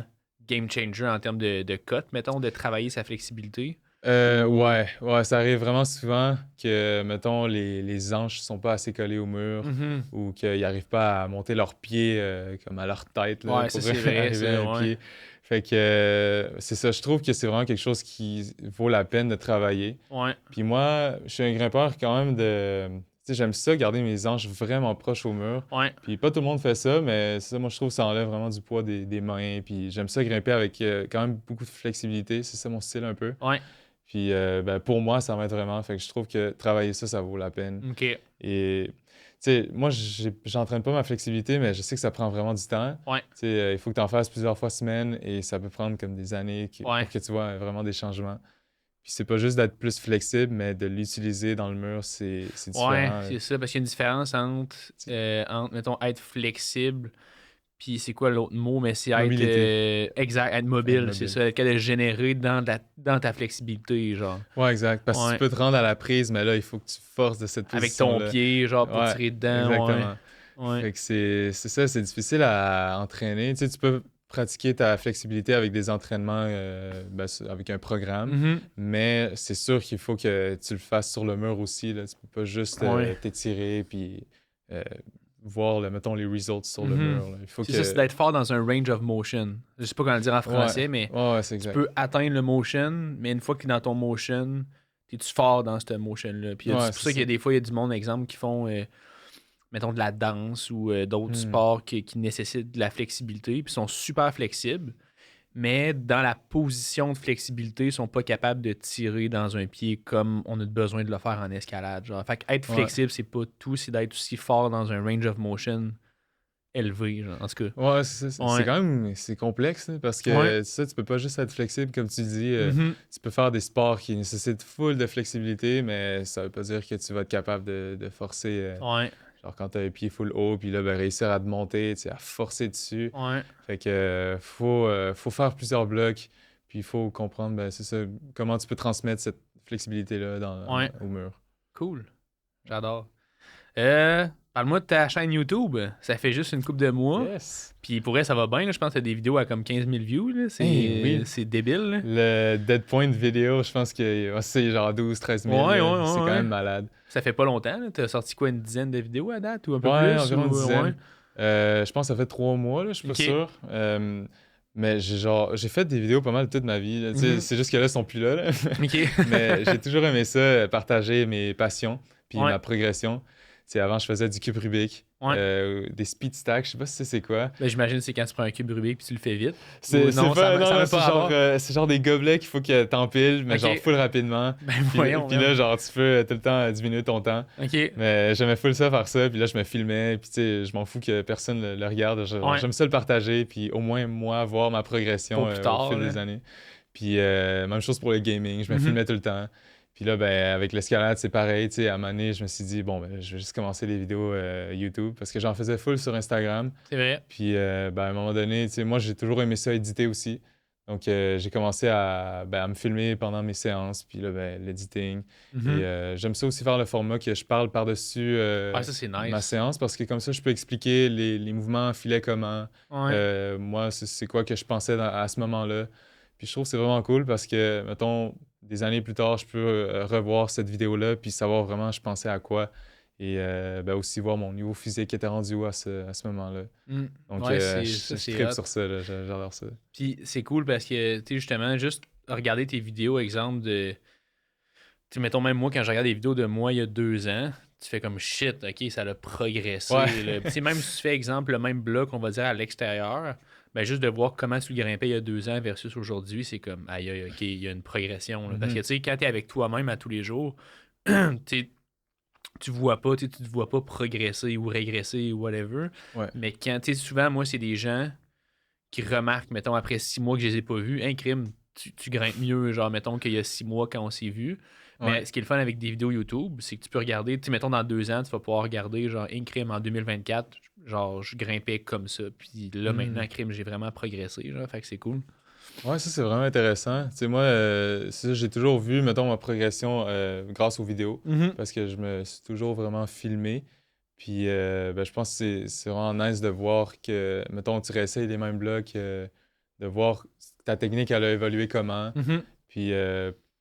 game changer en termes de cut, mettons, de travailler sa flexibilité? Ouais, ça arrive vraiment souvent que, mettons, les hanches sont pas assez collées au mur Mhm. ou qu'ils n'arrivent pas à monter leurs pieds comme à leur tête là, Ouais, ça, pour c'est vrai, arriver ça, à un ouais. pied. Fait que c'est ça, je trouve que c'est vraiment quelque chose qui vaut la peine de travailler. Ouais. Puis moi, je suis un grimpeur quand même de... Tu sais, j'aime ça, garder mes hanches vraiment proches au mur. Ouais. Puis pas tout le monde fait ça, mais ça, moi, je trouve que ça enlève vraiment du poids des mains. Puis j'aime ça grimper avec quand même beaucoup de flexibilité. C'est ça mon style un peu. Ouais. Puis ben, pour moi, ça m'aide vraiment. Fait que je trouve que travailler ça, ça vaut la peine. OK. Et tu sais, moi, j'entraîne pas ma flexibilité, mais je sais que ça prend vraiment du temps. Ouais. Tu sais, il faut que tu en fasses plusieurs fois semaine et ça peut prendre comme des années Ouais. pour que tu vois vraiment des changements. Puis c'est pas juste d'être plus flexible, mais de l'utiliser dans le mur, c'est différent. Ouais, là. c'est ça, parce qu'il y a une différence entre mettons, être flexible, puis c'est quoi l'autre mot, mais c'est être... Mobilité. exact, être mobile, Être c'est mobile. ça, être capable de générer dans ta flexibilité, genre. Ouais, exact. Parce que Ouais. tu peux te rendre à la prise, mais là, il faut que tu forces de cette Avec position. ton pied, genre, pour Ouais, tirer dedans. exactement. Ouais. Fait que c'est ça, c'est difficile à entraîner. Tu sais, tu peux pratiquer ta flexibilité avec des entraînements, avec un programme, Mhm. mais c'est sûr qu'il faut que tu le fasses sur le mur aussi. Là. Tu peux pas juste Ouais. t'étirer puis voir, mettons, les results sur le Mhm. mur. Là. Il faut C'est que... ça, c'est d'être fort dans un range of motion. Je sais pas comment le dire en français, mais Ouais, c'est tu exact. peux atteindre le motion, mais une fois que tu es dans ton motion, t'es-tu fort dans ce motion-là. Puis Ouais, c'est pour c'est ça qu'il y a ça. des fois, il y a du monde, exemple, qui font, mettons, de la danse ou d'autres Hmm. sports qui nécessitent de la flexibilité, puis sont super flexibles, mais dans la position de flexibilité, ils sont pas capables de tirer dans un pied comme on a besoin de le faire en escalade. Genre. Fait être Ouais. flexible, c'est pas tout, c'est d'être aussi fort dans un range of motion élevé, genre. En tout cas. Ouais, c'est Ouais. quand même c'est complexe là, parce que Ouais. ça, tu peux pas juste être flexible comme tu dis. Mhm. Tu peux faire des sports qui nécessitent full de flexibilité, mais ça veut pas dire que tu vas être capable de forcer. Ouais. Genre quand t'as un pied full haut, puis là, ben, réussir à te monter, tu sais, à forcer dessus. Ouais. Fait que faut faire plusieurs blocs, puis il faut comprendre, ben, c'est ça, comment tu peux transmettre cette flexibilité-là Ouais. au mur. Cool. J'adore. Parle-moi de ta chaîne YouTube. Ça fait juste une couple de mois. Yes! Puis pour vrai, ça va bien. Là. Je pense que t'as des vidéos à comme 15 000 views. Là. C'est, Oui. c'est débile. Là. Le Dead Point vidéo, je pense que c'est genre 12-13 000. Ouais, là. ouais, C'est quand ouais. même malade. Ça fait pas longtemps. Là. T'as sorti quoi, une dizaine de vidéos à date ou un peu Ouais, plus? environ une ou- dizaine. ouais? Je pense que ça fait 3 mois, là, je suis pas Ok. sûr. Mais j'ai fait des vidéos pas mal toute ma vie. Là. Tu sais, Mhm. c'est juste que là, ils sont plus là. là. OK. Mais j'ai toujours aimé ça, partager mes passions puis Ouais. ma progression. Tu sais, avant, je faisais du cube Rubik, Ouais. des speed stacks, je sais pas si c'est quoi. Ben, j'imagine que c'est quand tu prends un cube Rubik puis tu le fais vite. C'est Ou non, pas, ça non, n'a c'est pas genre, rapport. c'est genre des gobelets qu'il faut que t'empiles, mais Ok. genre full rapidement. Ben Puis, voyons. puis là, genre, tu peux tout le temps diminuer ton temps. OK. Mais j'aimais full ça faire ça, puis là, je me filmais, puis tu sais, je m'en fous que personne le regarde. Ouais. J'aime ça le partager, puis au moins, moi, voir ma progression Pour plus tard, au fil là. des années. Puis même chose pour le gaming, je me Mhm. filmais tout le temps. Puis là, ben, avec l'escalade, c'est pareil, tu sais, à un moment donné, je me suis dit, bon, ben, je vais juste commencer les vidéos YouTube, parce que j'en faisais full sur Instagram. C'est vrai. Puis ben, à un moment donné, tu sais, moi, j'ai toujours aimé ça éditer aussi. Donc, j'ai commencé à me filmer pendant mes séances, puis là, l'editing. Mhm. Et j'aime ça aussi faire le format que je parle par-dessus Ah, ça, c'est ma nice. séance, parce que comme ça, je peux expliquer les mouvements, filet comment, Ouais. moi, c'est quoi que je pensais à ce moment-là. Puis je trouve que c'est vraiment cool parce que, mettons, des années plus tard, je peux revoir cette vidéo-là, puis savoir vraiment je pensais à quoi. Et aussi voir mon niveau physique qui était rendu où à ce moment-là. Mm. Donc, Ouais, je c'est tripe hot. sur ça, là, j'adore ça. Puis c'est cool parce que, tu sais, justement, juste regarder tes vidéos, exemple de. Tu sais, mettons, même moi, quand je regarde des vidéos de moi il y a 2 ans, tu fais comme shit, ok, ça a progressé. Ouais. Là. Puis, tu sais, même si tu fais, exemple, le même bloc, on va dire, à l'extérieur, ben juste de voir comment tu le grimpais il y a 2 ans versus aujourd'hui, c'est comme, aïe, aïe, ok, il y a une progression. Là. Parce que, tu sais, quand tu es avec toi-même à tous les jours, tu sais, tu vois pas, tu te vois pas progresser ou régresser ou whatever. Ouais. Mais quand, tu sais, souvent, moi, c'est des gens qui remarquent, mettons, après 6 mois que je les ai pas vus, un crime, tu grimpes mieux, genre, mettons, qu'il y a 6 mois quand on s'est vu. Mais Ouais. ce qui est le fun avec des vidéos YouTube, c'est que tu peux regarder, tu sais, mettons, dans 2 ans, tu vas pouvoir regarder, genre, un crime en 2024, genre, je grimpais comme ça. Puis là, maintenant, crime, j'ai vraiment progressé, genre, fait que c'est cool. Ouais, ça, c'est vraiment intéressant. Tu sais, moi, c'est ça, j'ai toujours vu, mettons, ma progression grâce aux vidéos, parce que je me suis toujours vraiment filmé. Puis, je pense que c'est vraiment nice de voir que, mettons, tu réessayes les mêmes blocs, de voir ta technique, elle a évolué comment. Mhm. Puis,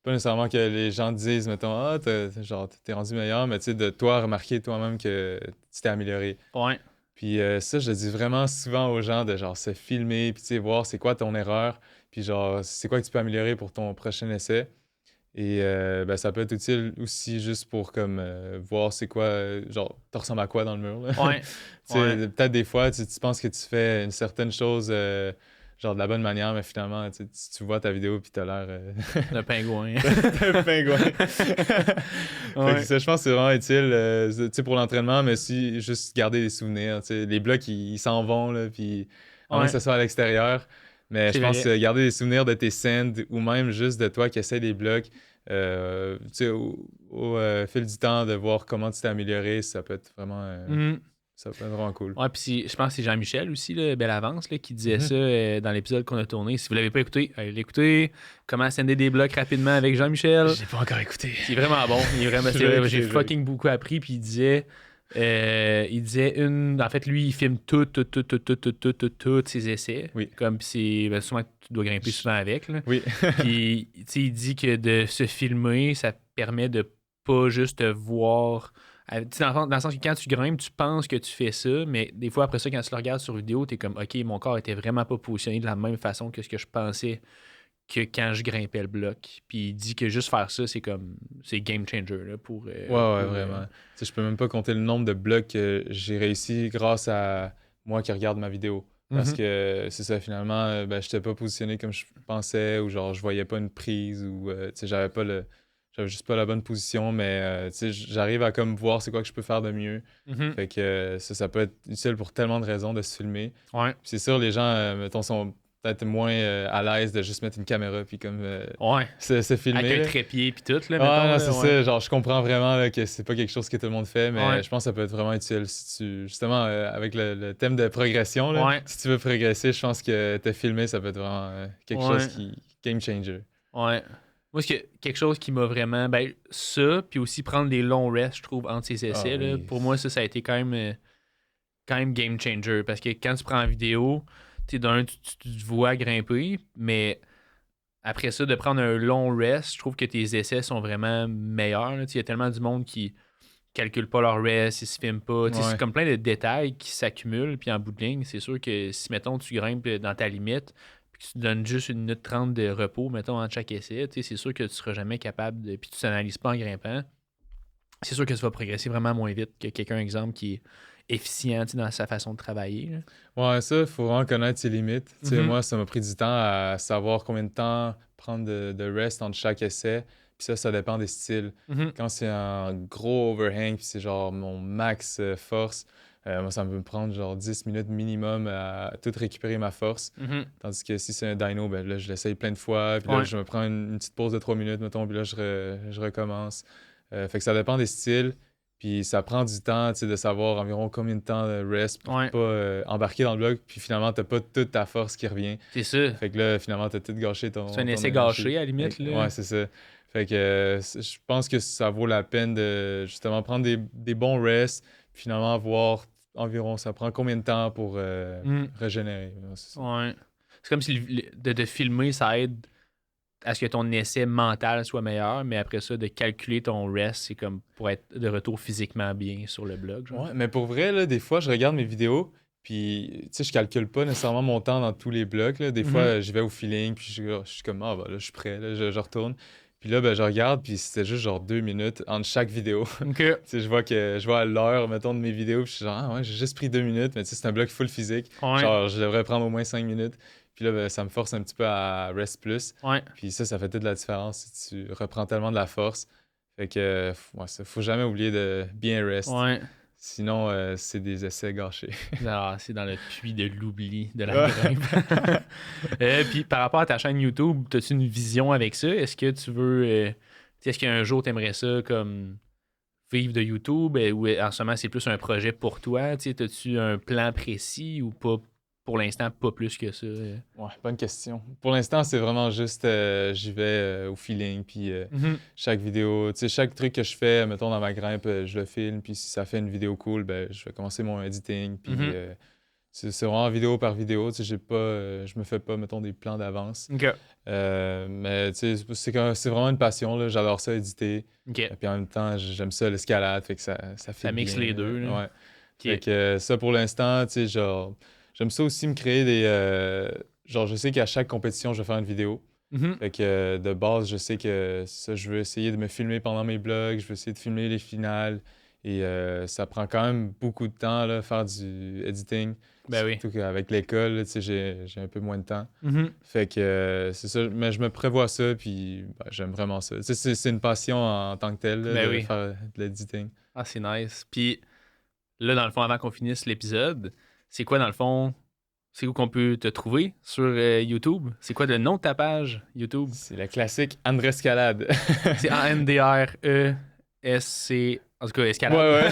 pas nécessairement que les gens te disent, mettons, ah, genre, t'es rendu meilleur, mais tu sais, de toi remarquer toi-même que tu t'es amélioré. Ouais. Puis ça, je le dis vraiment souvent aux gens de genre se filmer, puis tu sais, voir c'est quoi ton erreur, puis genre c'est quoi que tu peux améliorer pour ton prochain essai. Et ça peut être utile aussi juste pour comme voir c'est quoi, genre, tu ressembles à quoi dans le mur, là. Ouais. Tu sais, Ouais. peut-être des fois, tu penses que tu fais une certaine chose, genre de la bonne manière, mais finalement, tu vois ta vidéo, puis t'as l'air Le pingouin. d'un pingouin. Fait que Ouais. ça, je pense que c'est vraiment utile tu sais, pour l'entraînement, mais aussi juste garder des souvenirs. Tu sais, les blocs, ils s'en vont, là, puis à moins Ouais. que ce soit à l'extérieur. Mais C'est je pense vrai. garder des souvenirs de tes sends ou même juste de toi qui essaie des blocs, tu sais, au fil du temps, de voir comment tu t'es amélioré, ça peut être vraiment, Mhm. ça peut être vraiment cool. Ouais, puis je pense que c'est Jean-Michel aussi, là, Belle Avance, là, qui disait Mhm. ça dans l'épisode qu'on a tourné. Si vous l'avez pas écouté, allez l'écouter. Comment sender des blocs rapidement avec Jean-Michel. J'ai pas encore écouté. C'est vraiment bon. Il est vraiment, Je vais j'ai écouter, je vais fucking beaucoup appris. Puis il disait en fait, lui, il filme tous ses essais. Oui. Comme c'est souvent que tu dois grimper souvent avec. Là. Oui. Puis, tu sais, il dit que de se filmer, ça permet de pas juste te voir. Tu sais, dans le sens que quand tu grimpes, tu penses que tu fais ça, mais des fois, après ça, quand tu le regardes sur vidéo, t'es comme, OK, mon corps était vraiment pas positionné de la même façon que ce que je pensais que quand je grimpais le bloc. Puis il dit que juste faire ça, c'est game changer là, pour. Ouais, vraiment. Tu sais, je peux même pas compter le nombre de blocs que j'ai réussi grâce à moi qui regarde ma vidéo. Parce Mhm. que c'est ça, finalement, je n'étais pas positionné comme je pensais, ou genre, je voyais pas une prise, ou tu sais, j'avais juste pas la bonne position, mais tu sais, j'arrive à comme voir c'est quoi que je peux faire de mieux. Mhm. Fait que ça peut être utile pour tellement de raisons de se filmer. Ouais. Puis c'est sûr, les gens, mettons, sont peut-être moins à l'aise de juste mettre une caméra puis comme Ouais. se filmer. Avec un là. trépied puis tout, là, Ah, mettons. non, là, c'est ouais. ça. Genre, je comprends vraiment là, que c'est pas quelque chose que tout le monde fait, mais Ouais. je pense que ça peut être vraiment utile si tu. Justement, avec le thème de progression, là, Ouais. si tu veux progresser, je pense que te filmer, ça peut être vraiment quelque chose Ouais. qui. Game changer. Ouais. Moi, quelque chose qui m'a vraiment. Ben, ça, puis aussi prendre des longs rests, je trouve, entre ses essais. Ah, Là, oui. pour moi, ça a été quand même game changer. Parce que quand tu prends la vidéo, tu sais, tu te vois grimper, mais après ça, de prendre un long rest, je trouve que tes essais sont vraiment meilleurs. Là. Tu sais, il y a tellement du monde qui calcule pas leur rest, ils se filment pas. Tu sais, Ouais. c'est comme plein de détails qui s'accumulent. Puis en bout de ligne, c'est sûr que si, mettons, tu grimpes dans ta limite, puis que tu donnes juste 1 minute 30 de repos, mettons, entre chaque essai, tu sais, c'est sûr que tu seras jamais capable de. Puis tu t'analyses pas en grimpant. C'est sûr que tu vas progresser vraiment moins vite que quelqu'un, exemple, qui est efficient tu sais, dans sa façon de travailler. Là. Ouais, ça, il faut vraiment connaître ses limites. Tu sais, Mhm. moi, ça m'a pris du temps à savoir combien de temps prendre de rest entre chaque essai. Puis ça dépend des styles. Mhm. Quand c'est un gros overhang, puis c'est genre mon max force, moi, ça me prendre genre 10 minutes minimum à tout récupérer ma force. Mhm. Tandis que si c'est un dyno, ben là, je l'essaye plein de fois. Puis là, Ouais. je me prends une petite pause de 3 minutes, mettons, puis là, je recommence. Fait que ça dépend des styles. Puis ça prend du temps, tu sais, de savoir environ combien de temps de rest pour Ouais. pas embarquer dans le bloc. Puis finalement, t'as pas toute ta force qui revient. C'est ça. Fait que là, finalement, t'as tout gâché ton. C'est un ton essai énergie. gâché, à la limite. Fait que- Là. Ouais, c'est ça. Fait que je pense que ça vaut la peine de justement prendre des bons rests. Puis finalement, voir environ ça prend combien de temps pour régénérer. Ouais, c'est ça. Ouais. C'est comme si de filmer, ça aide à ce que ton essai mental soit meilleur, mais après ça, de calculer ton rest, c'est comme pour être de retour physiquement bien sur le blog. Genre. Ouais, mais pour vrai, là, des fois, je regarde mes vidéos, puis, tu sais, je calcule pas nécessairement mon temps dans tous les blocs, là. Des fois, j'y vais au feeling, puis je suis comme, ah, bah, là, je suis prêt, là, je retourne. Puis là, ben, je regarde, puis c'était juste genre 2 minutes entre chaque vidéo. OK. Tu sais, je vois l'heure, mettons, de mes vidéos, puis je suis genre, ah ouais, j'ai juste pris 2 minutes, mais tu sais, c'est un bloc full physique. Ouais. Genre, je devrais prendre au moins 5 minutes. Puis là, ben, ça me force un petit peu à rest plus. Ouais. Puis ça fait toute la différence si tu reprends tellement de la force. Fait que, ouais, faut jamais oublier de bien rest. Ouais. Sinon, c'est des essais gâchés. Ah, c'est dans le puits de l'oubli de la grimpe. Puis par rapport à ta chaîne YouTube, as-tu une vision avec ça? Est-ce que tu veux. Est-ce qu'un jour tu aimerais ça comme vivre de YouTube ou en ce moment c'est plus un projet pour toi? As-tu un plan précis ou pas pour l'instant pas plus que ça? Ouais, bonne question. Pour l'instant, c'est vraiment juste j'y vais au feeling, puis chaque vidéo, tu sais, chaque truc que je fais, mettons dans ma grimpe, je le filme, puis si ça fait une vidéo cool, ben je vais commencer mon editing, puis c'est vraiment vidéo par vidéo, tu sais, je me fais pas, mettons, des plans d'avance. OK. Mais tu sais, c'est vraiment une passion, là, j'adore ça, éditer, OK. et puis en même temps, j'aime ça, l'escalade, fait que ça fait Ça mixe bien, les deux, là. Ouais. OK. Fait que ça, pour l'instant, tu sais, genre, j'aime ça aussi me créer des... genre, je sais qu'à chaque compétition, je vais faire une vidéo. Mhm. Fait que de base, je sais que ça, je veux essayer de me filmer pendant mes vlogs, je veux essayer de filmer les finales. Et ça prend quand même beaucoup de temps, là, faire du editing. Ben oui. Surtout qu'avec l'école, là, tu sais, j'ai un peu moins de temps. Mhm. Fait que c'est ça, mais je me prévois ça, puis ben, j'aime vraiment ça. Tu sais, c'est une passion en tant que telle, là, Ben de oui. faire de l'editing. Ah, c'est nice. Puis là, dans le fond, avant qu'on finisse l'épisode, c'est quoi, dans le fond, c'est où qu'on peut te trouver sur YouTube? C'est quoi le nom de ta page YouTube? C'est la classique Andrescalade. C'est A-N-D-R-E-S-C... En tout cas, escalade. Ouais, ouais.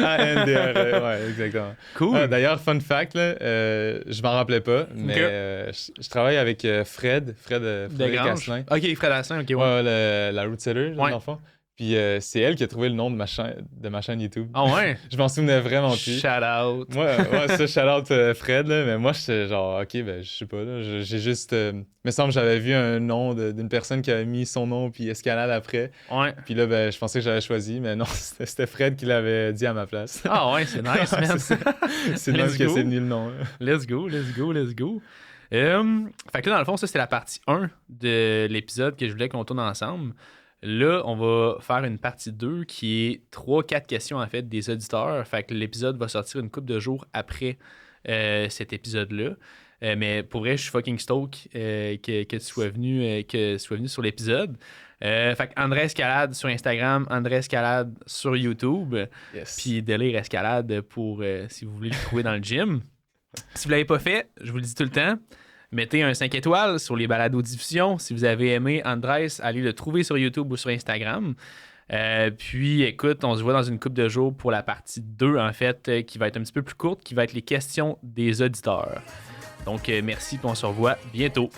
A-N-D-R-E, ouais, exactement. Cool. Ah, d'ailleurs, fun fact, là, je m'en rappelais pas, mais je travaille avec Fred Desgranges. Asselin. OK, Fred Asselin, OK, ouais. Ouais, la route setter, Ouais. dans le fond. Puis c'est elle qui a trouvé le nom de ma chaîne YouTube. Ah ouais? Je m'en souvenais vraiment plus. Shout out. Ouais, ça, shout-out Fred, là, mais moi, j'étais genre, OK, ben, je sais pas, là, j'ai juste... me semble que j'avais vu un nom d'une personne qui avait mis son nom puis escalade après. Ouais. Puis là, ben, je pensais que j'avais choisi, mais non, c'était Fred qui l'avait dit à ma place. Ah ouais, c'est nice, man. C'est de même Let's que go. c'est venu le nom. Là. Let's go, let's go, let's go. Fait que là, dans le fond, ça, c'était la partie 1 de l'épisode que je voulais qu'on tourne ensemble. Là, on va faire une partie 2 qui est 3-4 questions, en fait, des auditeurs. Fait que l'épisode va sortir une couple de jours après cet épisode-là. Mais pour vrai, je suis fucking stoked que tu sois venu sur l'épisode. Fait que André Escalade sur Instagram, André Escalade sur YouTube. Yes. Puis Délire Escalade pour si vous voulez le trouver dans le gym. Si vous l'avez pas fait, je vous le dis tout le temps, mettez un 5 étoiles sur les balados-diffusions. Si vous avez aimé Andrés, allez le trouver sur YouTube ou sur Instagram. Puis écoute, on se voit dans une couple de jours pour la partie 2, en fait, qui va être un petit peu plus courte, qui va être les questions des auditeurs. Donc merci, puis on se revoit bientôt.